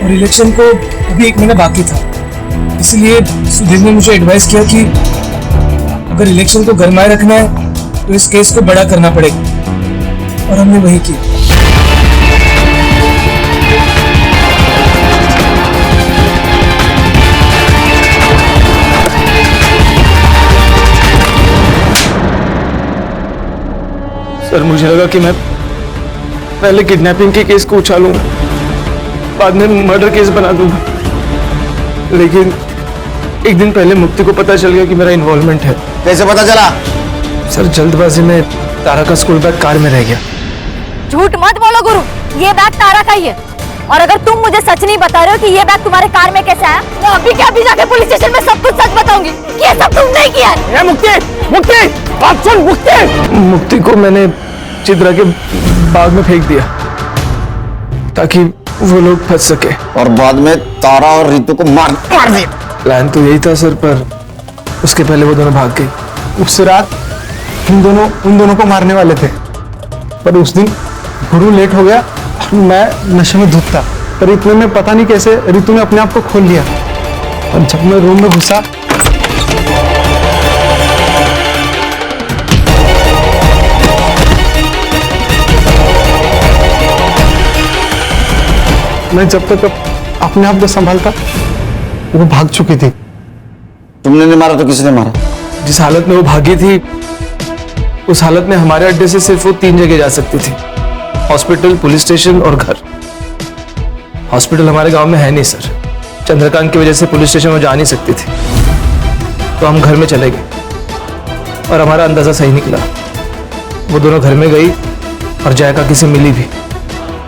और इलेक्शन को अभी 1 महीना बाकी था। इसलिए सुधीर ने मुझे एडवाइस किया कि अगर इलेक्शन को गरमाए रखना है तो इस केस को बड़ा करना पड़ेगा, और हमने वही किया। सर, मुझे लगा कि मैं पहले किडनैपिंग के केस को उछालूंगा, बाद में मर्डर केस बना दूंगा, लेकिन एक दिन पहले मुक्ति को पता चल गया कि मेरा इन्वॉल्वमेंट है। कैसे पता चला? सर, जल्दबाजी में तारा का स्कूल बैग कार में रह गया। झूठ मत बोलो गुरु, ये बैग तारा का ही है, और अगर तुम मुझे सच नहीं बता रहे हो कि ये बैग तुम्हारे कार में कैसे आया, तो अभी क्या अभी जाके पुलिस स्टेशन में सब कुछ सच बताऊंगी कि ये सब तुमने किया है। मुक्ति, बात सुन। मुक्ति को मैंने चित्रा के बाग में फेंक दिया ताकि वो लोग फंस सके, और बाद में तारा और रितु को मार दिया। प्लान तो यही था सर, पर उसके पहले वो दोनों भाग गई। उस रात हम दोनों उन दोनों को मारने वाले थे, पर उस दिन गुरु लेट हो गया और मैं नशे में धुत था। पर इतने में पता नहीं कैसे रितु ने अपने आप को खोल लिया, और जब मैं रूम में घुसा मैं जब तक अपने आप को संभालता वो भाग चुकी थी। तुमने नहीं मारा तो किसने मारा? जिस हालत में वो भागी थी उस हालत में हमारे अड्डे से सिर्फ वो 3 जगह जा सकती थी, हॉस्पिटल, पुलिस स्टेशन और घर। हॉस्पिटल हमारे गांव में है नहीं सर, चंद्रकांत की वजह से पुलिस स्टेशन वो जा नहीं सकती थी, तो हम घर में चले गए और हमारा अंदाजा सही निकला। वो दोनों घर में गई और जया काकी से मिली भी।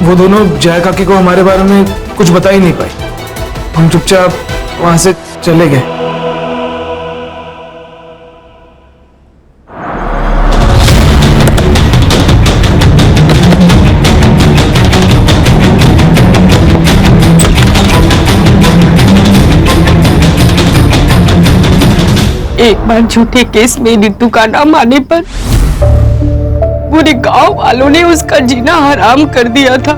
वो दोनों जया काकी को हमारे बारे में कुछ बता ही नहीं पाई। हम चुपचाप वहां से चले गए। एक बार झूठे केस में रितु का नाम आने पर पूरे गांव वालों ने उसका जीना हराम कर दिया था,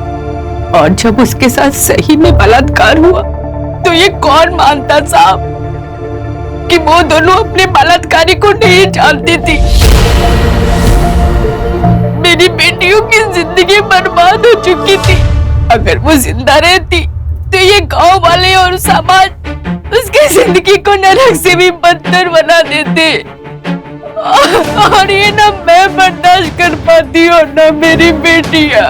और जब उसके साथ सही में बलात्कार हुआ तो ये कौन मानता साहब कि वो दोनों अपने बलात्कारी को नहीं जानती थी। मेरी बेटियों की जिंदगी बर्बाद हो चुकी थी। अगर वो जिंदा रहती तो ये गांव वाले और समाज उसकी जिंदगी को नरक से भी बदतर बना देते, और ये ना मैं बर्दाश्त कर पाती और ना मेरी बेटियां।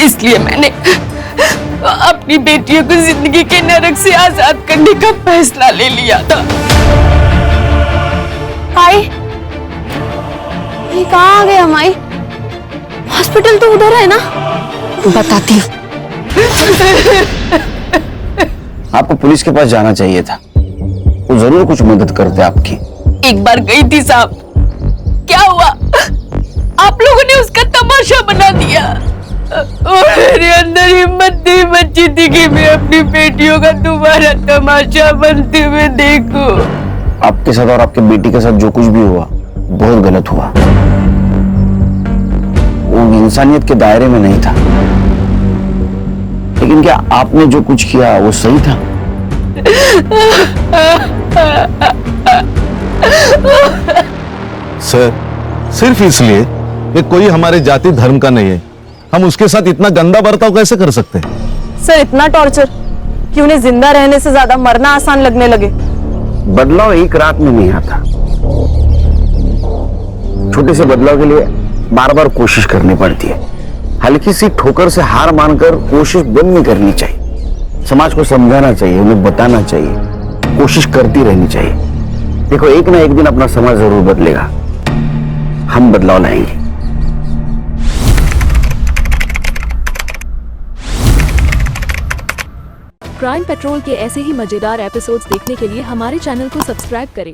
इसलिए मैंने अपनी बेटियों को जिंदगी के नरक से आजाद करने का फैसला ले लिया था। हाय, ये कहाँ आ गए हम? आई हॉस्पिटल तो उधर है ना? बताती हूँ। आपको पुलिस के पास जाना चाहिए था, वो जरूर कुछ मदद करते आपकी। एक बार गई थी साहब, क्या हुआ? आप लोगों ने उसका तमाशा बना दिया और मेरे अंदर हिम्मत नहीं बची थी कि मैं अपनी बेटियों का दोबारा तमाशा बनते हुए देखूं। आपके साथ और आपके बेटी के साथ जो कुछ भी हुआ बहुत गलत हुआ। वो इंसानियत के दायरे में नहीं था, लेकिन क्या आपने जो कुछ किया वो सही था? सर, सिर्फ इसलिए ये कोई हमारे जाति धर्म का नहीं है, हम उसके साथ इतना गंदा बर्ताव कैसे कर सकते हैं? सर, इतना टॉर्चर कि उन्हें जिंदा रहने से ज्यादा मरना आसान लगने लगे। बदलाव एक रात में नहीं आता। छोटे से बदलाव के लिए बार बार कोशिश करनी पड़ती है। हल्की सी ठोकर से हार मानकर कोशिश बंद नहीं करनी चाहिए। समाज को समझाना चाहिए, उन्हें बताना चाहिए, कोशिश करती रहनी चाहिए। देखो, एक ना एक दिन अपना समाज जरूर बदलेगा, हम बदलाव लाएंगे। क्राइम पेट्रोल के ऐसे ही मजेदार एपिसोड्स देखने के लिए हमारे चैनल को सब्सक्राइब करें